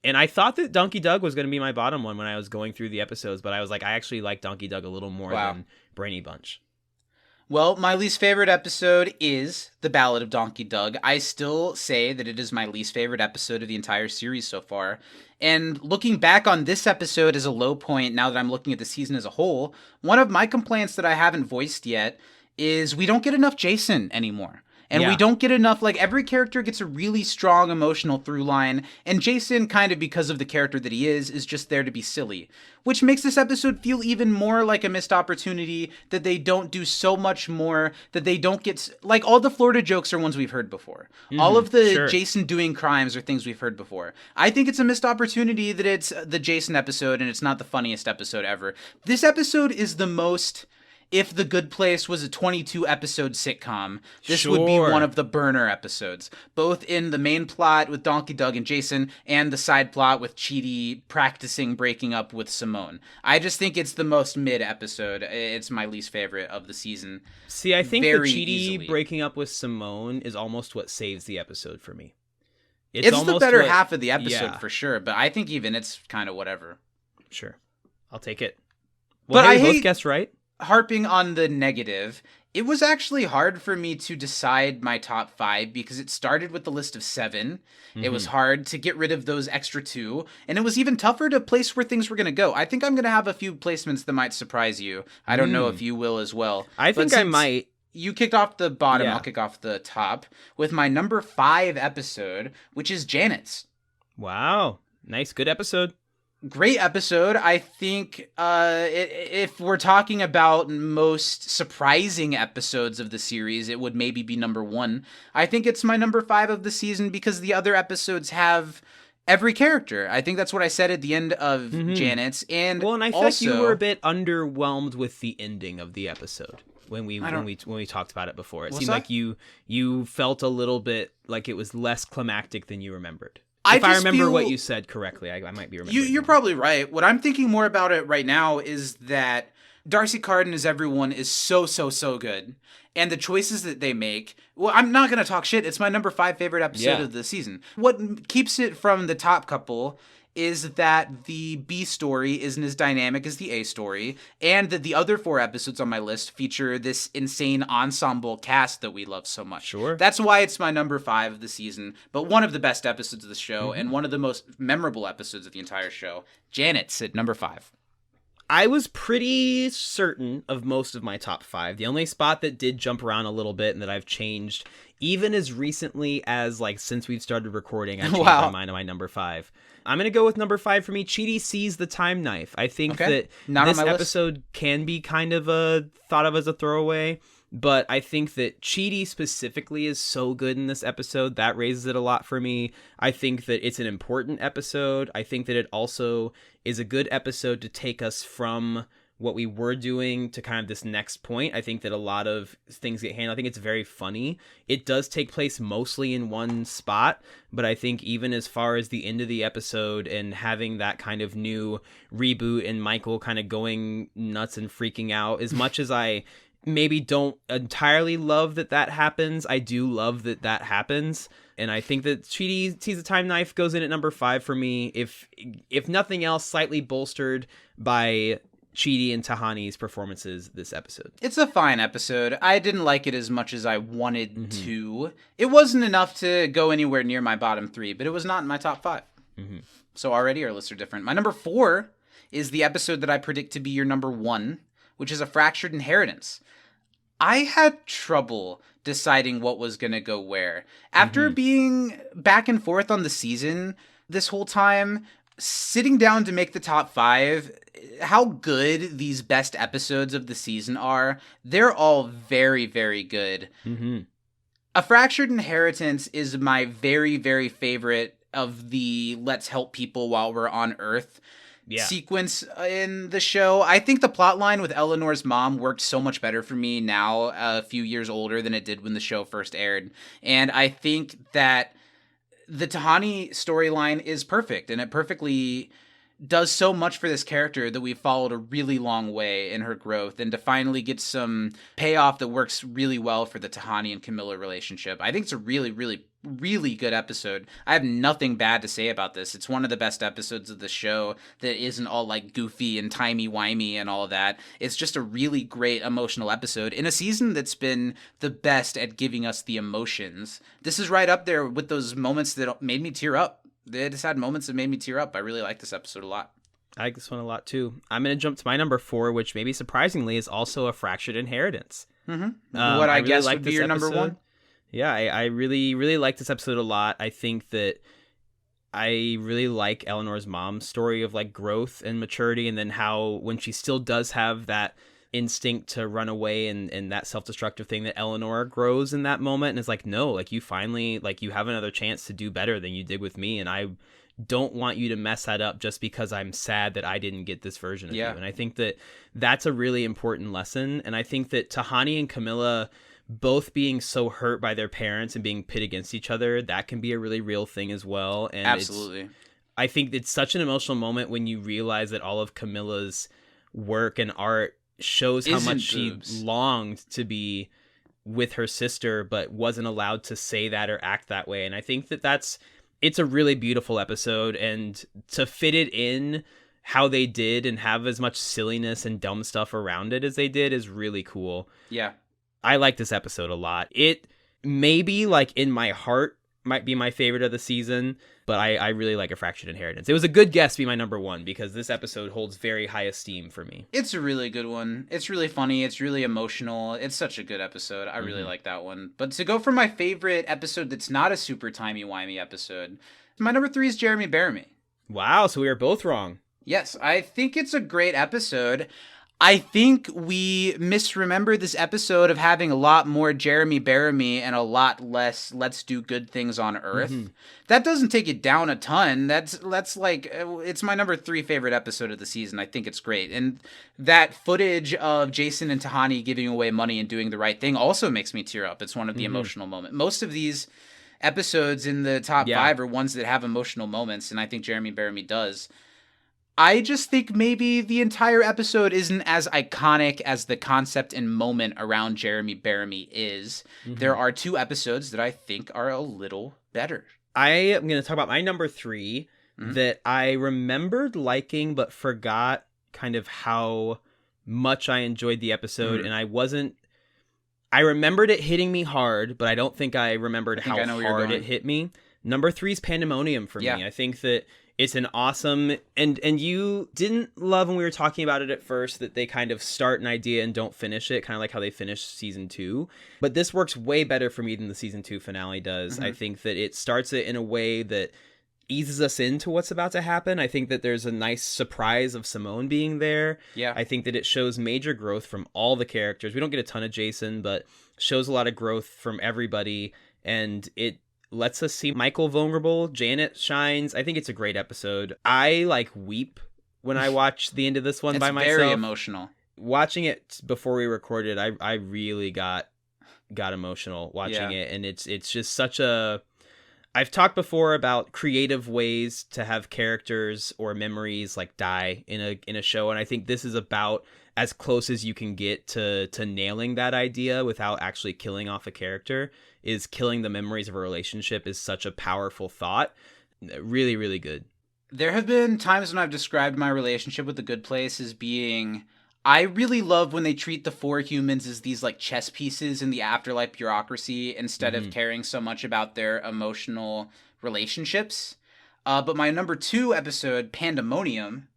And I thought that Donkey Doug was going to be my bottom one when I was going through the episodes, but I was like, I actually like Donkey Doug a little more than Brainy Bunch. Well, my least favorite episode is The Ballad of Donkey Doug. I still say that it is my least favorite episode of the entire series so far. And looking back on this episode as a low point, now that I'm looking at the season as a whole, one of my complaints that I haven't voiced yet is we don't get enough Jason anymore. And we don't get enough, like, every character gets a really strong emotional through line, and Jason, kind of because of the character that he is just there to be silly. Which makes this episode feel even more like a missed opportunity, that they don't do so much more, that they don't get, like, all the Florida jokes are ones we've heard before. All of the Jason doing crimes are things we've heard before. I think it's a missed opportunity that it's the Jason episode, and it's not the funniest episode ever. This episode is the most... If The Good Place was a 22-episode sitcom, this would be one of the burner episodes, both in the main plot with Donkey Doug and Jason and the side plot with Chidi practicing breaking up with Simone. I just think it's the most mid episode. It's my least favorite of the season. See, I think the Chidi breaking up with Simone is almost what saves the episode for me. It's the better half of the episode for sure, but I think even it's kind of whatever. Sure. I'll take it. Well, but hey, both guessed right. Harping on the negative, it was actually hard for me to decide my top 5 because it started with the list of 7. It was hard to get rid of those extra 2, and it was even tougher to place where things were going to go. I think I'm going to have a few placements that might surprise you. I don't know if you will as well. I think I might. You kicked off the bottom, I'll kick off the top with my number 5 episode, which is Janet's. Wow. Nice, good episode. Great episode. I think if we're talking about most surprising episodes of the series, it would maybe be number 1. I think it's my number 5 of the season because the other episodes have every character. I think that's what I said at the end of Janet's. And I feel like you were a bit underwhelmed with the ending of the episode when we talked about it before. It seemed like you felt a little bit like it was less climactic than you remembered. If I remember what you said correctly, I might be remembering. You're probably right. What I'm thinking more about it right now is that Darcy Carden as everyone is so good. And the choices that they make, well, I'm not going to talk shit. It's my number 5 favorite episode of the season. What keeps it from the top couple is that the B story isn't as dynamic as the A story, and that the other 4 episodes on my list feature this insane ensemble cast that we love so much. Sure. That's why it's my number 5 of the season, but one of the best episodes of the show, and one of the most memorable episodes of the entire show. Janet's at number 5. I was pretty certain of most of my top 5. The only spot that did jump around a little bit and that I've changed, even as recently as since we've started recording, I changed my mind on my number 5. I'm going to go with number 5 for me. Chidi sees the time knife. I think that this episode can be kind of thought of as a throwaway, but I think that Chidi specifically is so good in this episode. That raises it a lot for me. I think that it's an important episode. I think that it also is a good episode to take us from what we were doing to kind of this next point. I think that a lot of things get handled. I think it's very funny. It does take place mostly in one spot, but I think even as far as the end of the episode and having that kind of new reboot and Michael kind of going nuts and freaking out, as much as I maybe don't entirely love that happens, I do love that happens. And I think that Chidi sees the time knife goes in at number 5 for me. If nothing else, slightly bolstered by Chidi and Tahani's performances this episode. It's a fine episode. I didn't like it as much as I wanted to. It wasn't enough to go anywhere near my bottom 3, but it was not in my top 5. So already our lists are different. My number 4 is the episode that I predict to be your number 1, which is A Fractured Inheritance. I had trouble deciding what was going to go where. After being back and forth on the season this whole time. Sitting down to make the top 5, how good these best episodes of the season are, they're all very, very good. Mm-hmm. A Fractured Inheritance is my very, very favorite of the let's help people while we're on Earth sequence in the show. I think the plotline with Eleanor's mom worked so much better for me now, a few years older, than it did when the show first aired. And I think that the Tahani storyline is perfect, and it perfectly does so much for this character that we've followed a really long way in her growth, and to finally get some payoff that works really well for the Tahani and Camilla relationship. I think it's a really, really, really good episode. I have nothing bad to say about this. It's one of the best episodes of the show that isn't all like goofy and timey-wimey and all that. It's just a really great emotional episode in a season that's been the best at giving us the emotions. This is right up there with those moments that made me tear up. They just had moments that made me tear up. I really like this episode a lot. I like this one a lot too. I'm going to jump to my number 4, which maybe surprisingly is also A Fractured Inheritance. Mm-hmm. What I guess would be your number 1? Yeah, I really, really like this episode a lot. I think that I really like Eleanor's mom's story of like growth and maturity, and then how when she still does have that instinct to run away and that self-destructive thing, that Eleanor grows in that moment and is like, no, like you finally, like you have another chance to do better than you did with me, and I don't want you to mess that up just because I'm sad that I didn't get this version of you. And I think that that's a really important lesson. And I think that Tahani and Camilla both being so hurt by their parents and being pit against each other, that can be a really real thing as well. And absolutely, I think it's such an emotional moment when you realize that all of Camilla's work and art shows how much she longed to be with her sister, but wasn't allowed to say that or act that way. And I think that it's a really beautiful episode, and to fit it in how they did and have as much silliness and dumb stuff around it as they did is really cool. Yeah. I like this episode a lot. It maybe, like, in my heart might be my favorite of the season, but I really like A Fractured Inheritance. It was a good guess to be my number 1 because this episode holds very high esteem for me. It's a really good one. It's really funny. It's really emotional. It's such a good episode. I really like that one. But to go for my favorite episode that's not a super timey-wimey episode, my number 3 is Jeremy Bearimy. Wow, so we are both wrong. Yes, I think it's a great episode. I think we misremember this episode of having a lot more Jeremy Bearimy and a lot less let's do good things on Earth. Mm-hmm. That doesn't take it down a ton. That's like, it's my number 3 favorite episode of the season. I think it's great. And that footage of Jason and Tahani giving away money and doing the right thing also makes me tear up. It's one of the emotional moments. Most of these episodes in the top 5 are ones that have emotional moments, and I think Jeremy Bearimy does. I just think maybe the entire episode isn't as iconic as the concept and moment around Jeremy Bearimy is. Mm-hmm. There are 2 episodes that I think are a little better. I am going to talk about my number 3 that I remembered liking but forgot kind of how much I enjoyed the episode, and I remembered it hitting me hard, but I don't think I remembered how hard it hit me. Number 3 is Pandemonium for me. I think that it's an awesome, and you didn't love when we were talking about it at first that they kind of start an idea and don't finish it, kind of like how they finished season 2. But this works way better for me than the season 2 finale does. I think that it starts it in a way that eases us into what's about to happen. I think that there's a nice surprise of Simone being there. Yeah. I think that it shows major growth from all the characters. We don't get a ton of Jason, but shows a lot of growth from everybody, and it lets us see Michael vulnerable. Janet shines. I think it's a great episode. I weep when I watch the end of this one by myself. It's very emotional. Watching it before we recorded, I really got emotional watching it, and it's just such a. I've talked before about creative ways to have characters or memories die in a show, and I think this is about as close as you can get to nailing that idea without actually killing off a character. Is killing the memories of a relationship is such a powerful thought. Really, really good. There have been times when I've described my relationship with The Good Place as being, I really love when they treat the 4 humans as these chess pieces in the afterlife bureaucracy instead of caring so much about their emotional relationships. But my number 2 episode, Pandemonium,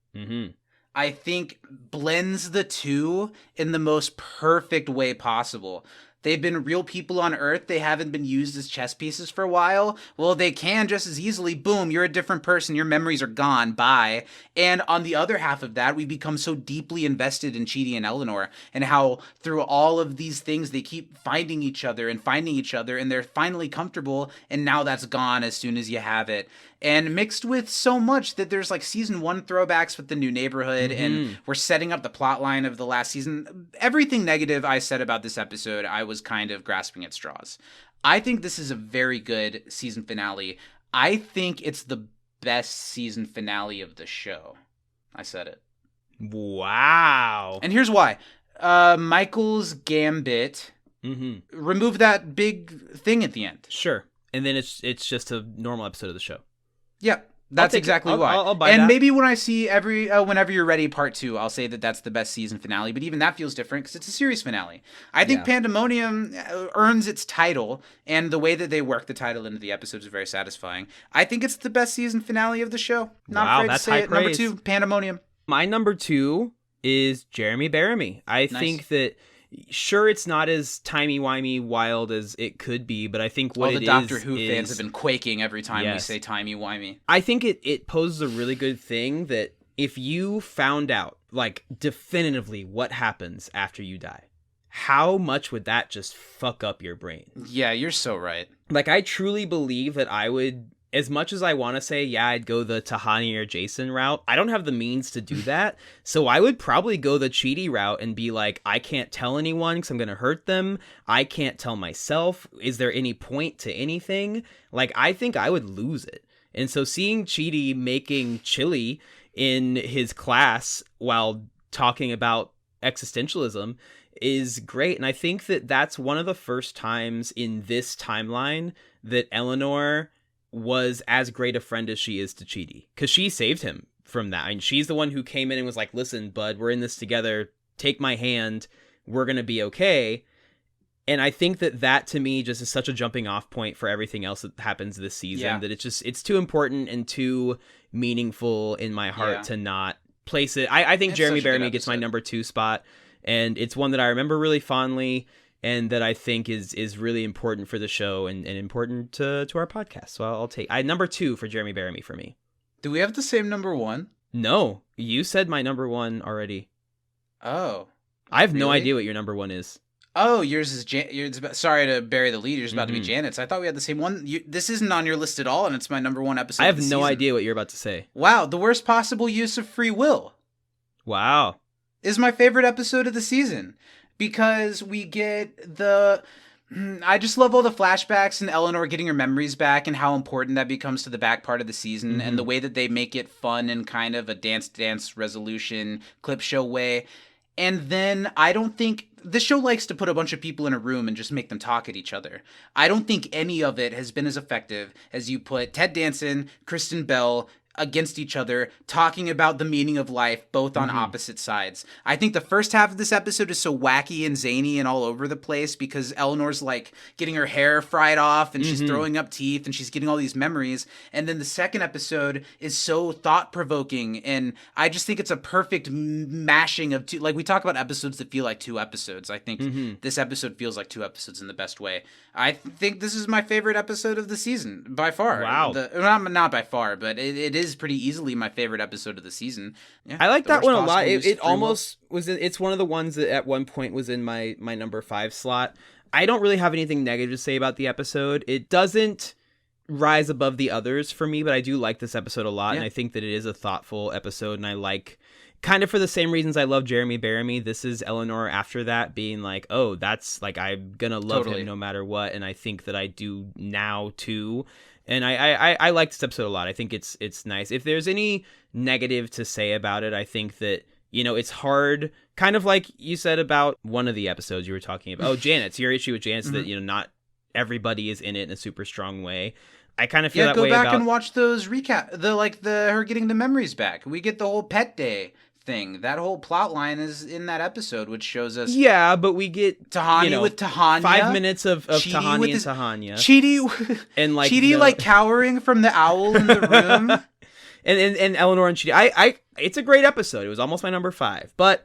I think blends the two in the most perfect way possible. They've been real people on Earth. They haven't been used as chess pieces for a while. Well, they can just as easily. Boom, you're a different person. Your memories are gone. Bye. And on the other half of that, we become so deeply invested in Chidi and Eleanor, and how through all of these things they keep finding each other, and they're finally comfortable, and now that's gone as soon as you have it. And mixed with so much that there's like season 1 throwbacks with the new neighborhood, and we're setting up the plot line of the last season. Everything negative I said about this episode, I was kind of grasping at straws. I think this is a very good season finale. I think it's the best season finale of the show. I said it. Wow. And here's why. Michael's gambit. Remove that big thing at the end. Sure. And then it's just a normal episode of the show. Yep. That's exactly why. I'll buy and that. maybe when I see whenever you're ready, part 2, I'll say that that's the best season finale. But even that feels different because it's a series finale. I think Pandemonium earns its title, and the way that they work the title into the episodes is very satisfying. I think it's the best season finale of the show. Not afraid to say it. Praise. Number 2, Pandemonium. My number 2 is Jeremy Bearimy. I think that, sure, it's not as timey-wimey wild as it could be, but I think what it is... All the Doctor Who fans have been quaking every time we say timey-wimey. I think it poses a really good thing that if you found out, like, definitively what happens after you die, how much would that just fuck up your brain? Yeah, you're so right. Like, I truly believe that I would... As much as I want to say, yeah, I'd go the Tahani or Jason route, I don't have the means to do that. So I would probably go the Chidi route and be like, I can't tell anyone because I'm going to hurt them. I can't tell myself. Is there any point to anything? Like, I think I would lose it. And so seeing Chidi making chili in his class while talking about existentialism is great. And I think that that's one of the first times in this timeline that Eleanor was as great a friend as she is to Chidi, because she saved him from that. I mean, she's the one who came in and was like, listen, bud, we're in this together. Take my hand. We're going to be okay. And I think that to me just is such a jumping off point for everything else that happens this season, that it's too important and too meaningful in my heart to not place it. I think Jeremy Bearimy gets my number 2 spot, and it's one that I remember really fondly, and that I think is really important for the show and important to our podcast. So I'll take number 2 for Jeremy Bearimy for me. Do we have the same number 1? No, you said my number 1 already. Oh, I have no idea what your number 1 is. Oh, yours is sorry to bury the lead. Yours is about to be Janet's. I thought we had the same one. This isn't on your list at all, and it's my number 1 episode. I have no idea what you're about to say. Wow, the worst possible use of free will. Wow, is my favorite episode of the season. Because we get I just love all the flashbacks and Eleanor getting her memories back and how important that becomes to the back part of the season, and the way that they make it fun in kind of a dance resolution clip show way. And then I don't think the show likes to put a bunch of people in a room and just make them talk at each other. I don't think any of it has been as effective as you put Ted Danson, Kristen Bell against each other, talking about the meaning of life, both on opposite sides. I think the first half of this episode is so wacky and zany and all over the place because Eleanor's like getting her hair fried off and she's throwing up teeth and she's getting all these memories. And then the second episode is so thought-provoking, and I just think it's a perfect mashing of two. Like, we talk about episodes that feel like 2 episodes. I think this episode feels like 2 episodes in the best way. I think this is my favorite episode of the season by far. Wow. Not by far, but it is pretty easily my favorite episode of the season. Yeah, I like that one a lot. It almost was. It's one of the ones that at one point was in my number 5 slot. I don't really have anything negative to say about the episode. It doesn't rise above the others for me, but I do like this episode a lot, and I think that it is a thoughtful episode, and I like, kind of for the same reasons I love Jeremy Bearimy, this is Eleanor after that being like, oh, that's like, I'm gonna love him no matter what, and I think that I do now too. And I like this episode a lot. I think it's nice. If there's any negative to say about it, I think that, it's hard, kind of like you said about one of the episodes you were talking about. Oh, Janet's. Your issue with Janet's that, not everybody is in it in a super strong way. I kind of feel that way about... go back and watch those recap, her getting the memories back. We get the whole pet day thing. That whole plot line is in that episode, which shows us... Yeah, but we get... Tahani with Tahania. 5 minutes of Tahani and Tahania. Chidi... And like... Chidi, like, cowering from the owl in the room. and Eleanor and Chidi. It's a great episode. It was almost my number 5. But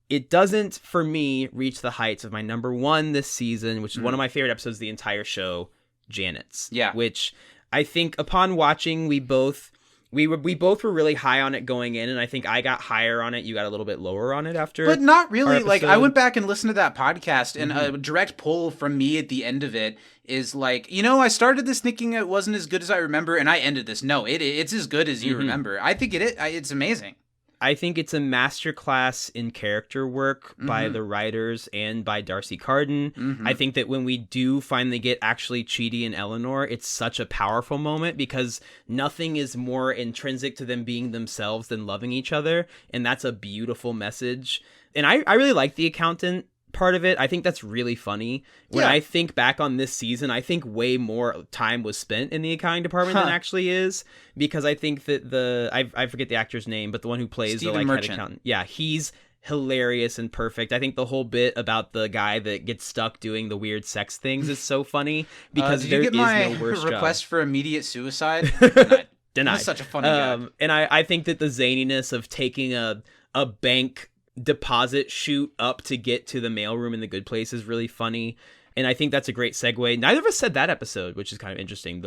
it doesn't, for me, reach the heights of my number one this season, which is one of my favorite episodes of the entire show, Janet's. Yeah. Which I think upon watching, we both were really high on it going in, and I think I got higher on it. You got a little bit lower on it after. But not really. Like, I episode. went back and listened to that podcast, and a direct pull from me at the end of it is like, I started this thinking it wasn't as good as I remember, and I ended this. No, it's as good as you remember. I think it's amazing. I think it's a masterclass in character work by the writers and by Darcy Carden. I think that when we do finally get actually Chidi and Eleanor, it's such a powerful moment because nothing is more intrinsic to them being themselves than loving each other. And that's a beautiful message. And I really like the accountant part of it. I think that's really funny. When I think back on this season, I think way more time was spent in the accounting department than actually is, because I think that I forget the actor's name, but the one who plays Stephen the head Merchant. accountant. Yeah, he's hilarious and perfect. I think the whole bit about the guy that gets stuck doing the weird sex things is so funny because did there you get is my no worse request job. for immediate suicide? Denied. Denied. That's such a funny guy. And I think that the zaniness of taking a bank deposit shoot up to get to the mailroom in The Good Place is really funny. And I think that's a great segue. Neither of us said that episode, which is kind of interesting.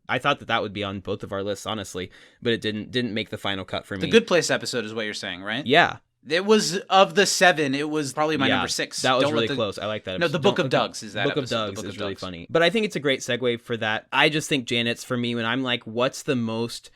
I thought that would be on both of our lists, honestly, but it didn't make the final cut for me. The Good Place episode is what you're saying, right? Yeah. It was, of the 7, it was probably my number 6. That was Don't let really close. I like that episode. No, the Book of Doug's is that Book episode. of Doug's is really funny. But I think it's a great segue for that. I just think Janet's, for me, when I'm like, what's the most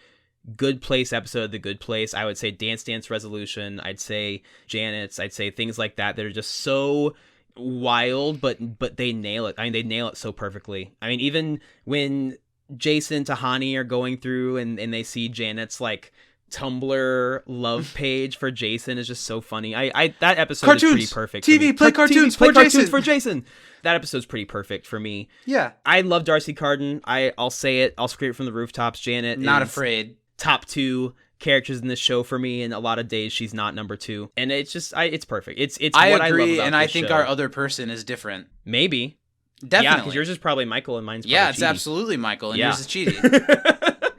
Good Place episode of The Good Place, I would say Dance Dance Resolution. I'd say Janet's. I'd say things like that are just so wild, but they nail it. I mean, they nail it so perfectly. I mean, even when Jason and Tahani are going through and they see Janet's like Tumblr love page for Jason is just so funny. That episode is pretty perfect. TV, play cartoons play for cartoons Jason. for Jason. That episode's pretty perfect for me. Yeah. I love Darcy Carden. I'll say it. I'll scream it from the rooftops. Janet Not is afraid. top 2 characters in this show for me, and a lot of days she's not number 2. And it's just it's perfect. It's I what agree, I love about and I this think show. our other person is different. Maybe. Definitely. Yeah, because yours is probably Michael and mine's probably Yeah, it's Chidi. absolutely Michael, and Yeah. yours is Chidi.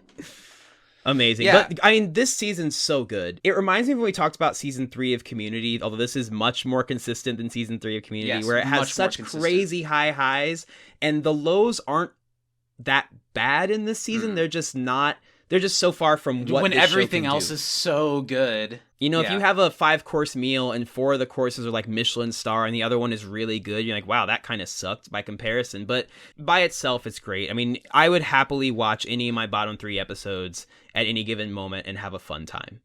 Amazing. Yeah. But I mean, this season's so good. It reminds me of when we talked about season 3 of Community, although this is much more consistent than season 3 of Community, Yes, where it much more has such consistent. crazy high highs, and the lows aren't that bad in this season. They're just not. They're just so far from what when this show everything can else do. is so good. You know, if Yeah. you have a 5-course meal and 4 of the courses are like Michelin star and the other one is really good, you're like, wow, that kind of sucked by comparison. But by itself, it's great. I mean, I would happily watch any of my bottom 3 episodes at any given moment and have a fun time.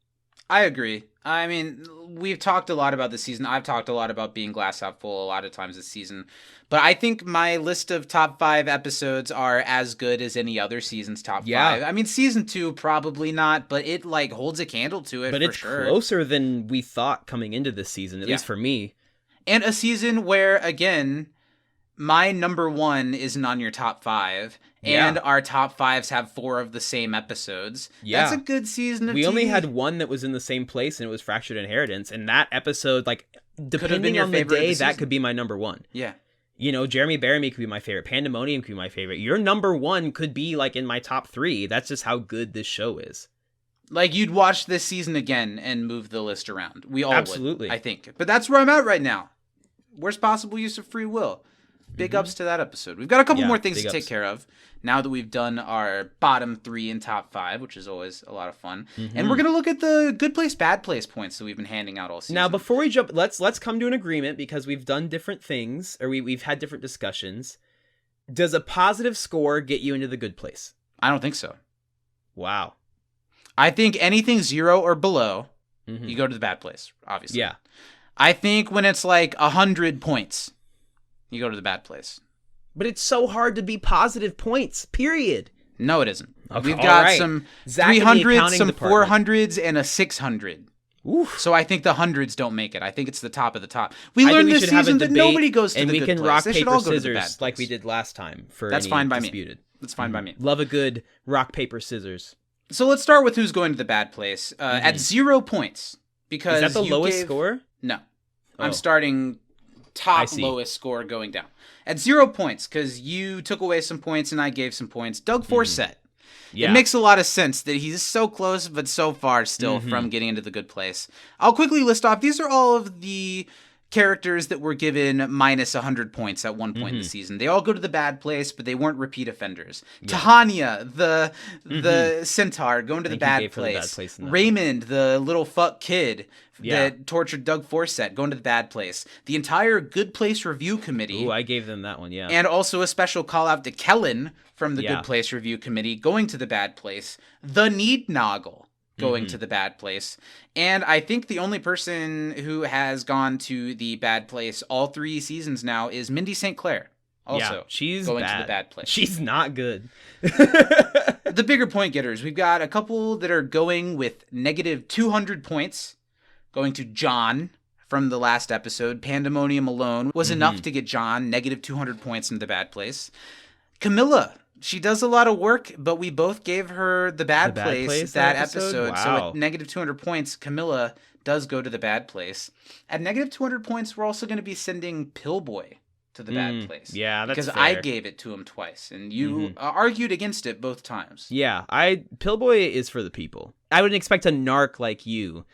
I agree. I mean, we've talked a lot about this season. I've talked a lot about being glass half full a lot of times this season. But I think my list of top 5 episodes are as good as any other season's top 5. I mean, season 2 probably not, but it like holds a candle to it. But for it's sure. closer than we thought coming into this season, at least for me. And a season where, again, my number 1 isn't on your top 5, and our top 5s have 4 of the same episodes. Yeah. That's a good season of We only TV. had one that was in the same place, and it was Fractured Inheritance. And that episode, like, been depending your on the favorite of day, the that season. could be my number 1. Yeah. You know, Jeremy Bearimy could be my favorite. Pandemonium could be my favorite. Your number 1 could be, like, in my top 3. That's just how good this show is. Like, you'd watch this season again and move the list around. We all Absolutely. would, I think. But that's where I'm at right now. Worst possible use of free will. Big ups to that episode. We've got a couple more things to take care of now that we've done our bottom 3 and top 5, which is always a lot of fun. And we're going to look at the good place, bad place points that we've been handing out all season. Now, before we jump, let's come to an agreement because we've done different things, or we've had different discussions. Does a positive score get you into the good place? I don't think so. Wow. I think anything 0 or below, you go to the bad place, obviously. Yeah. I think when it's like 100 points, you go to the bad place. But it's so hard to be positive points, period. No, it isn't. Okay, We've all got right. some Zach in the 300s, accounting some department. 400s, and a 600. Oof. So I think the hundreds don't make it. I think it's the top of the top. I We think learned we this should have a season that debate, nobody goes to and the we good can place. rock They should paper all go to the bad scissors like we place. did last time for That's any fine by disputed. me. That's fine by me. Love a good rock paper scissors. So let's start with who's going to the bad place. At 0 points. Because Is that the you lowest gave- score? No. Oh. I'm starting I top see. lowest score going down. At 0 points, because you took away some points and I gave some points. Doug Forsett. Yeah. It makes a lot of sense that he's so close, but so far still from getting into the good place. I'll quickly list off. These are all of the characters that were given minus 100 points at one point in the season. They all go to the bad place, but they weren't repeat offenders. Yeah. Tihania, the centaur, going to the bad place. Raymond, the little fuck kid that tortured Doug Forsett, going to the bad place. The entire Good Place Review Committee. Ooh, I gave them that one, yeah. And also a special call out to Kellen from the Good Place Review Committee, going to the bad place. The Need Noggle, going to the bad place. And I think the only person who has gone to the bad place all 3 seasons now is Mindy St. Clair. Also, she's going bad. to the bad place. She's not good. The bigger point getters, we've got a couple that are going with negative 200 points, going to John from the last episode. Pandemonium alone was enough to get John negative 200 points in the bad place. Camilla, she does a lot of work, but we both gave her the bad place that episode. Wow. So at negative 200 points, Camilla does go to the bad place. At negative 200 points, we're also going to be sending Pillboy to the bad place. Yeah, that's because fair. I gave it to him twice, and you argued against it both times. Yeah, Pillboy is for the people. I wouldn't expect a narc like you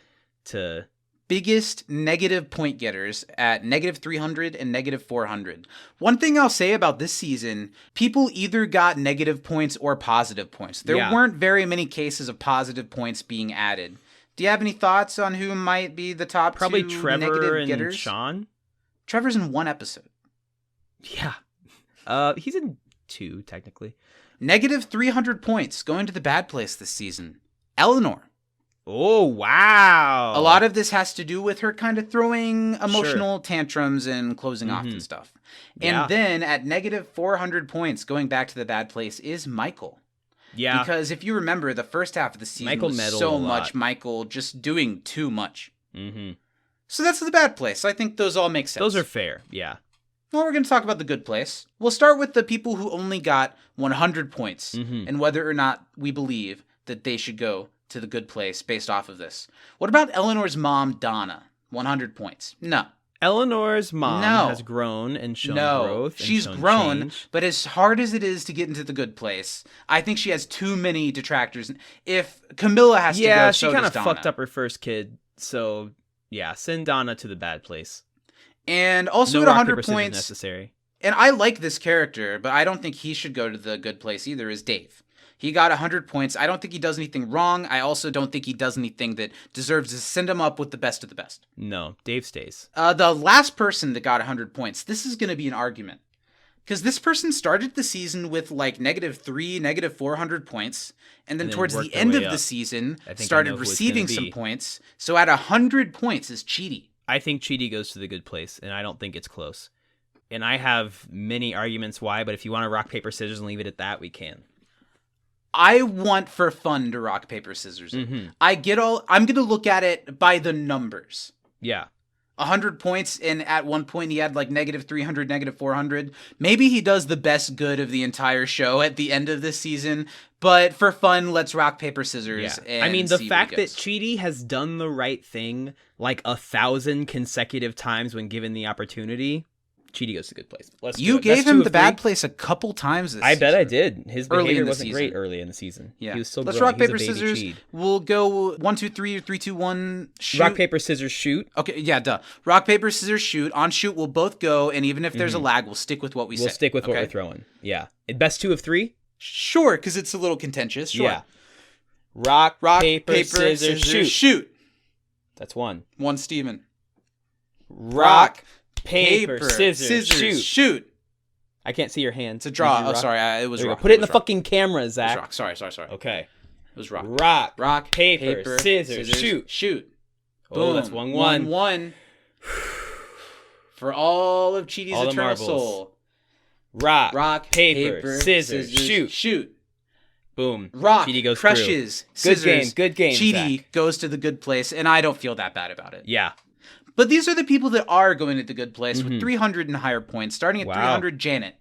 to... Biggest negative point getters at negative 300 and negative 400. One thing I'll say about this season, people either got negative points or positive points. There weren't very many cases of positive points being added. Do you have any thoughts on who might be the top Probably 2 Trevor negative and getters? Sean? Trevor's in 1 episode. Yeah. He's in 2, technically. Negative 300 points going to the bad place this season. Eleanor. Oh, wow. A lot of this has to do with her kind of throwing emotional tantrums and closing off and stuff. And then at negative 400 points, going back to the bad place, is Michael. Yeah. Because if you remember, the first half of the season Michael was so much Michael just doing too much. Mm-hmm. So that's the bad place. I think those all make sense. Those are fair, yeah. Well, we're going to talk about the good place. We'll start with the people who only got 100 points and whether or not we believe that they should go to the good place based off of this. What about Eleanor's mom, Donna? 100 points. No. Eleanor's mom has grown and shown growth. She's grown, but as hard as it is to get into the good place, I think she has too many detractors. If Camilla has to go, yeah, so she kind does of Donna. fucked up her first kid. So, yeah, send Donna to the bad place. And also no at rock, 100 paper, scissors points, necessary. And I like this character, but I don't think he should go to the good place either, is Dave. He got 100 points. I don't think he does anything wrong. I also don't think he does anything that deserves to send him up with the best of the best. No, Dave stays. The last person that got 100 points, this is going to be an argument. Because this person started the season with like negative 3, negative 400 points. And then towards the end of the season, started receiving some points. So at 100 points is Chidi. I think Chidi goes to the good place, and I don't think it's close. And I have many arguments why, but if you want to rock, paper, scissors and leave it at that, we can. I want for fun to rock, paper, scissors. I'm going to look at it by the numbers. Yeah. 100 points, and at one point he had like negative 300, negative 400. Maybe he does the best good of the entire show at the end of this season, but for fun, let's rock, paper, scissors. Yeah. And I mean, the see fact where that he goes. Chidi has done the right thing like 1,000 consecutive times when given the opportunity, Chidi goes to good place. You gave him the bad place a couple times this season. I bet I season. did. His Early behavior in the wasn't season. great early in the season. Yeah. He was still Let's growing. rock, He was paper, a baby scissors. Cheed. We'll go 1, 2, 3, 3, 2, 1, shoot. Rock, paper, scissors, shoot. Okay, yeah, duh. Rock, paper, scissors, shoot. On shoot, we'll both go, and even if there's a lag, we'll stick with what we say. We'll stick with what we're throwing. Yeah. Best 2 of 3? Sure, because it's a little contentious. Sure. Yeah. Rock, paper, scissors, shoot. That's 1. 1, Steven. Rock, paper, scissors, shoot. I can't see your hand. It's a draw. Oh, sorry. It was rock. Put it in the fucking camera, Zach. It was rock. Sorry. Okay. It was rock. Rock, paper, scissors, shoot. Boom. Oh, that's 1-1. 1-1. For all of Chidi's all eternal marbles. soul. Rock, paper, scissors, shoot. Boom. Rock Chidi goes crushes. Through. Scissors. Good game. Chidi Zach. goes to the good place, and I don't feel that bad about it. Yeah. But these are the people that are going to the good place with 300 and higher points. Starting at 300, Janet.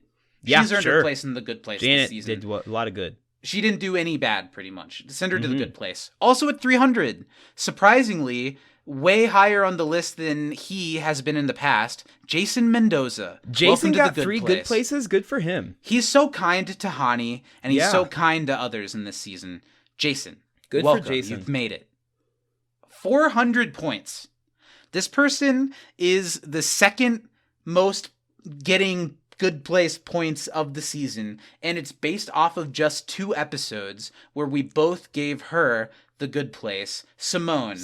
She's earned her place in the good place Janet this season. did a lot of good. She didn't do any bad, pretty much. Send her to the good place. Also at 300, surprisingly, way higher on the list than he has been in the past, Jason Mendoza. Jason got 3 good places. Good for him. He's so kind to Hani, and he's so kind to others in this season. Jason, good welcome. for Jason. You've made it. 400 points. This person is the second most getting good place points of the season, and it's based off of just 2 episodes where we both gave her the good place. Simone.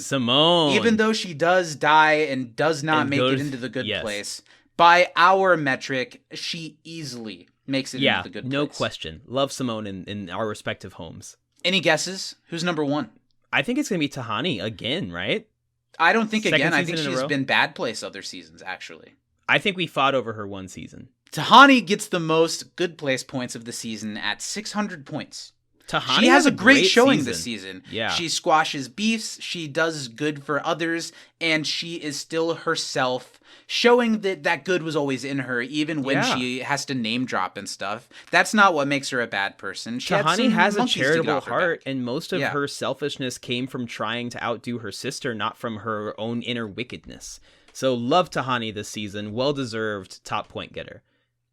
Even though she does die and does not make it into the good place, by our metric, she easily makes it into the good place. No question. Love Simone in our respective homes. Any guesses? Who's number 1? I think it's going to be Tahani again, right? I don't think again. I think she's been bad place other seasons, actually. I think we fought over her one season. Tahani gets the most good place points of the season at 600 points. Tahani she has a great showing season. This season. Yeah. She squashes beefs, she does good for others, and she is still herself, showing that good was always in her, even when she has to name drop and stuff. That's not what makes her a bad person. Tahani has a charitable heart, and most of her selfishness came from trying to outdo her sister, not from her own inner wickedness. So love Tahani this season. Well-deserved top point getter.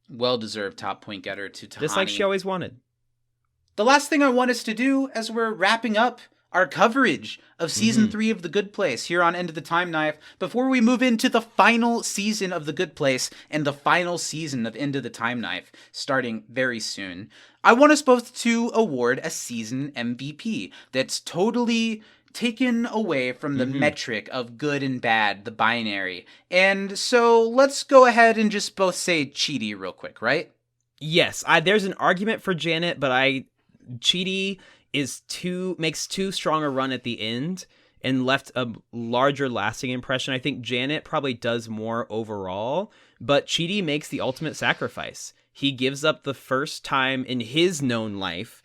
Well-deserved top point getter to Tahani. Just like she always wanted. The last thing I want us to do as we're wrapping up our coverage of Season 3 of The Good Place here on End of the Time Knife, before we move into the final season of The Good Place and the final season of End of the Time Knife, starting very soon, I want us both to award a season MVP that's totally taken away from the metric of good and bad, the binary. And so let's go ahead and just both say Chidi real quick, right? Yes, there's an argument for Janet, but Chidi makes too strong a run at the end and left a larger lasting impression. I think Janet probably does more overall, but Chidi makes the ultimate sacrifice. He gives up the first time in his known life,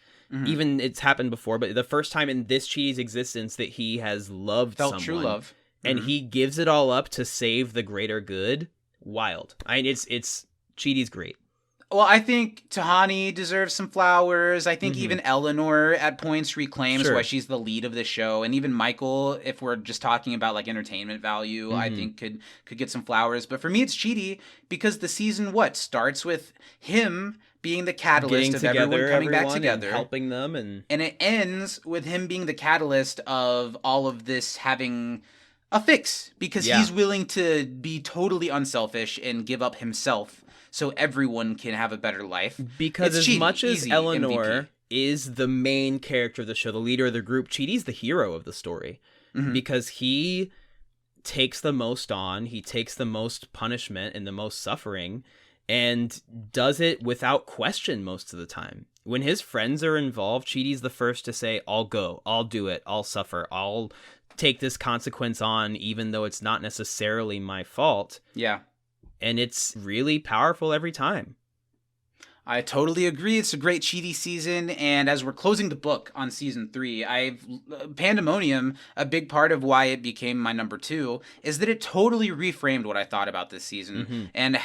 even it's happened before, but the first time in this Chidi's existence that he has loved someone. True love. And he gives it all up to save the greater good. Wild. It's Chidi's great. Well, I think Tahani deserves some flowers. I think even Eleanor at points reclaims why she's the lead of the show. And even Michael, if we're just talking about like entertainment value, I think could get some flowers. But for me, it's Chidi because the season, starts with him being the catalyst of everyone coming back together. And helping them. And it ends with him being the catalyst of all of this having a fix. Because he's willing to be totally unselfish and give up himself so everyone can have a better life. Because as much as Eleanor is the main character of the show, the leader of the group, Chidi's the hero of the story. Because he takes the most on, he takes the most punishment and the most suffering, and does it without question most of the time. When his friends are involved, Chidi's the first to say, I'll go, I'll do it, I'll suffer, I'll take this consequence on, even though it's not necessarily my fault. Yeah. And it's really powerful every time. I totally agree. It's a great Chidi season. And as we're closing the book on season 3, Pandemonium, a big part of why it became my number 2, is that it totally reframed what I thought about this season and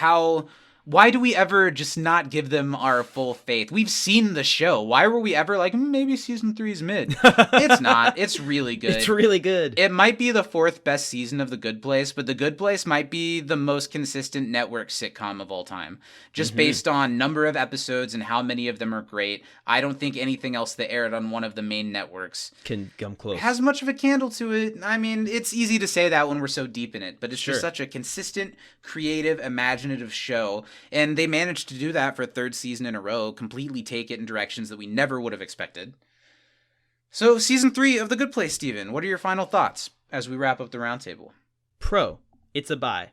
why do we ever just not give them our full faith? We've seen the show. Why were we ever like, maybe season 3 is mid? It's not. It's really good. It's really good. It might be the 4th best season of The Good Place, but The Good Place might be the most consistent network sitcom of all time. Just based on number of episodes and how many of them are great. I don't think anything else that aired on one of the main networks can come close. Has much of a candle to it. I mean, it's easy to say that when we're so deep in it, but it's just such a consistent, creative, imaginative show. And they managed to do that for a 3rd season in a row, completely take it in directions that we never would have expected. So, season 3 of The Good Place, Steven, what are your final thoughts as we wrap up the roundtable? Pro. It's a buy.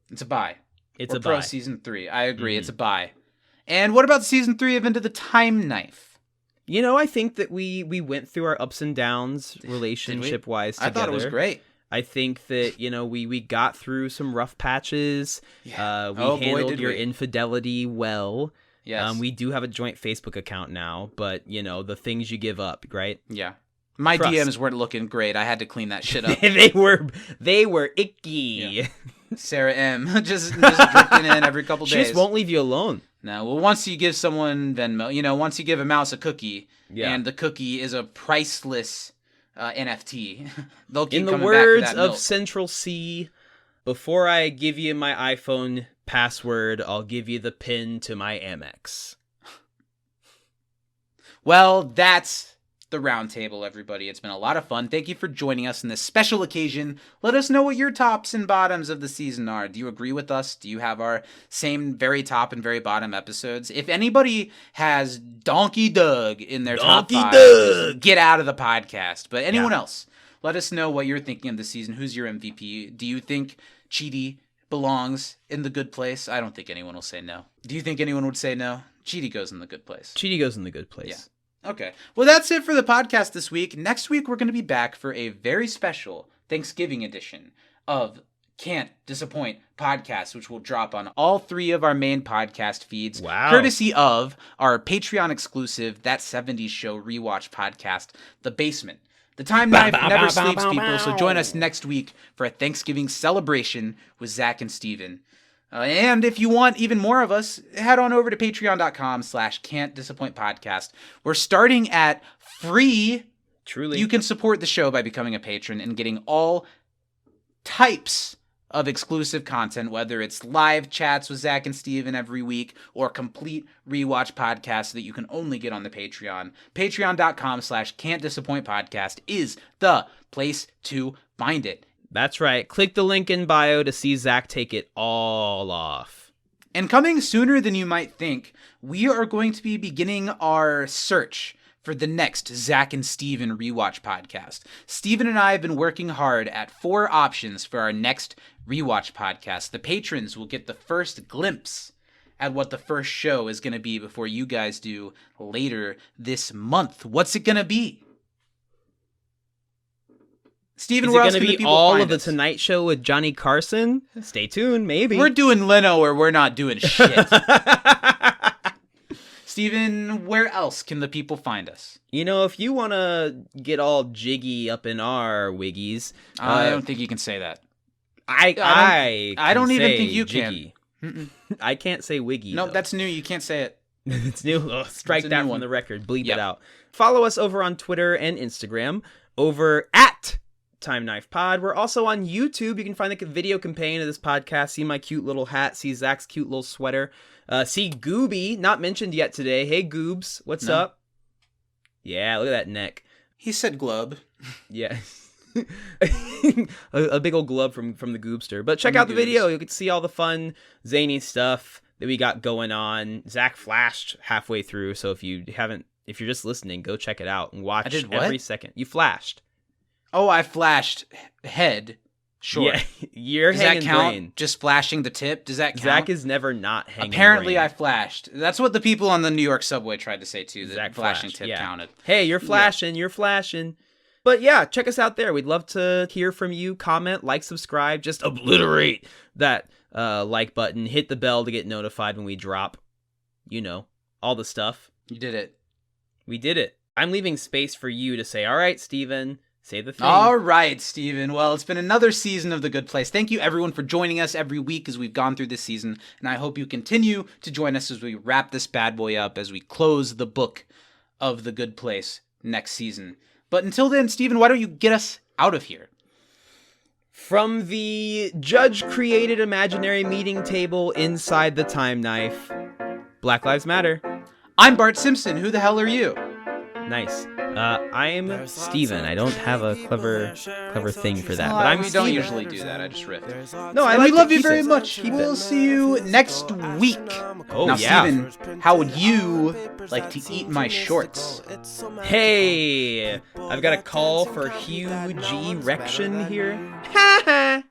It's a buy. It's or a pro buy. Season 3. I agree. It's a buy. And what about season 3 of Into the Time Knife? You know, I think that we went through our ups and downs relationship-wise together. I thought it was great. I think that, we got through some rough patches. Yeah. We handled your infidelity well. Yes. We do have a joint Facebook account now, but, the things you give up, right? Yeah. My DMs weren't looking great. I had to clean that shit up. They were icky. Yeah. Sarah M. just drifting in every couple days. She just won't leave you alone. No, well, once you give someone Venmo, once you give a mouse a cookie, and the cookie is a priceless NFT. They'll keep In the coming words back for that of milk. Central C, before I give you my iPhone password, I'll give you the PIN to my Amex. Well, that's the roundtable, everybody. It's been a lot of fun. Thank you for joining us in this special occasion. Let us know what your tops and bottoms of the season are. Do you agree with us? Do you have our same very top and very bottom episodes? If anybody has Donkey Doug in their top 5, just get out of the podcast. But anyone else, let us know what you're thinking of the season. Who's your MVP? Do you think Chidi belongs in the good place? I don't think anyone will say no. Do you think anyone would say no? Chidi goes in the good place. Chidi goes in the good place. Yeah. Okay. Well, that's it for the podcast this week. Next week, we're going to be back for a very special Thanksgiving edition of Can't Disappoint podcast, which will drop on all 3 of our main podcast feeds. Wow. Courtesy of our Patreon exclusive That 70s Show Rewatch podcast, The Basement. The Time Knife never sleeps, people, so join us next week for a Thanksgiving celebration with Zach and Steven. And if you want even more of us, head on over to patreon.com/can'tdisappointpodcast. We're starting at free. Truly. You can support the show by becoming a patron and getting all types of exclusive content, whether it's live chats with Zach and Steven every week or complete rewatch podcasts that you can only get on the Patreon. Patreon.com/can'tdisappointpodcast is the place to find it. That's right. Click the link in bio to see Zach take it all off. And coming sooner than you might think, we are going to be beginning our search for the next Zach and Steven rewatch podcast. Steven and I have been working hard at 4 options for our next rewatch podcast. The patrons will get the first glimpse at what the first show is going to be before you guys do later this month. What's it going to be? Steven, Is it where else going to can the be people all find of the us? Tonight Show with Johnny Carson? Stay tuned, maybe. We're doing Leno or we're not doing shit. Steven, where else can the people find us? You know, if you want to get all jiggy up in our wiggies... I don't think you can say that. I don't can even say think you jiggy. can. I can't say wiggy. No, though. that's new. You can't say it. It's new. Ugh, strike It's a that new from one. the record. Bleep Yep. it out. Follow us over on Twitter and Instagram over at Time Knife Pod. We're also on YouTube. You can find the video companion of this podcast. See my cute little hat. See Zach's cute little sweater. See Gooby, not mentioned yet today. Hey Goobs, what's up? Yeah, look at that neck. He said glub. Yeah. a big old glove from the Goobster. But check From the out the video. Goobs. You can see all the fun, zany stuff that we got going on. Zach flashed halfway through, so if you're just listening, go check it out and watch I did what? every second. You flashed. Oh, I flashed head. Sure. Yeah, you're Does that hanging count? brain. Just flashing the tip? Does that count? Zach is never not hanging Apparently, brain. I flashed. That's what the people on the New York subway tried to say too. That Zach flashing flashed, tip yeah. counted. Hey, you're flashing. You're flashing. But yeah, check us out there. We'd love to hear from you. Comment, like, subscribe. Just obliterate that like button. Hit the bell to get notified when we drop. You know, all the stuff. You did it. We did it. I'm leaving space for you to say, all right, Steven, say the thing. All right, Steven. Well, it's been another season of The Good Place. Thank you, everyone, for joining us every week as we've gone through this season. And I hope you continue to join us as we wrap this bad boy up, as we close the book of The Good Place next season. But until then, Steven, why don't you get us out of here? From the judge-created imaginary meeting table inside the Time Knife, Black Lives Matter. I'm Bart Simpson. Who the hell are you? Nice. I'm Steven. I don't have a clever thing for that, but I'm we Steven. don't usually do that. I just riffed. No, I And like we love to you keep very it. much. Keep We'll it. see you next week. Oh, now, yeah. Steven, how would you like to eat my shorts? Hey, I've got a call for huge erection here. Ha ha.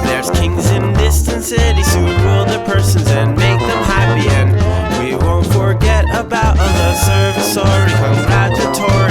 There's kings in distant cities who rule their persons and make them happy, and we won't forget about the service or congratulatory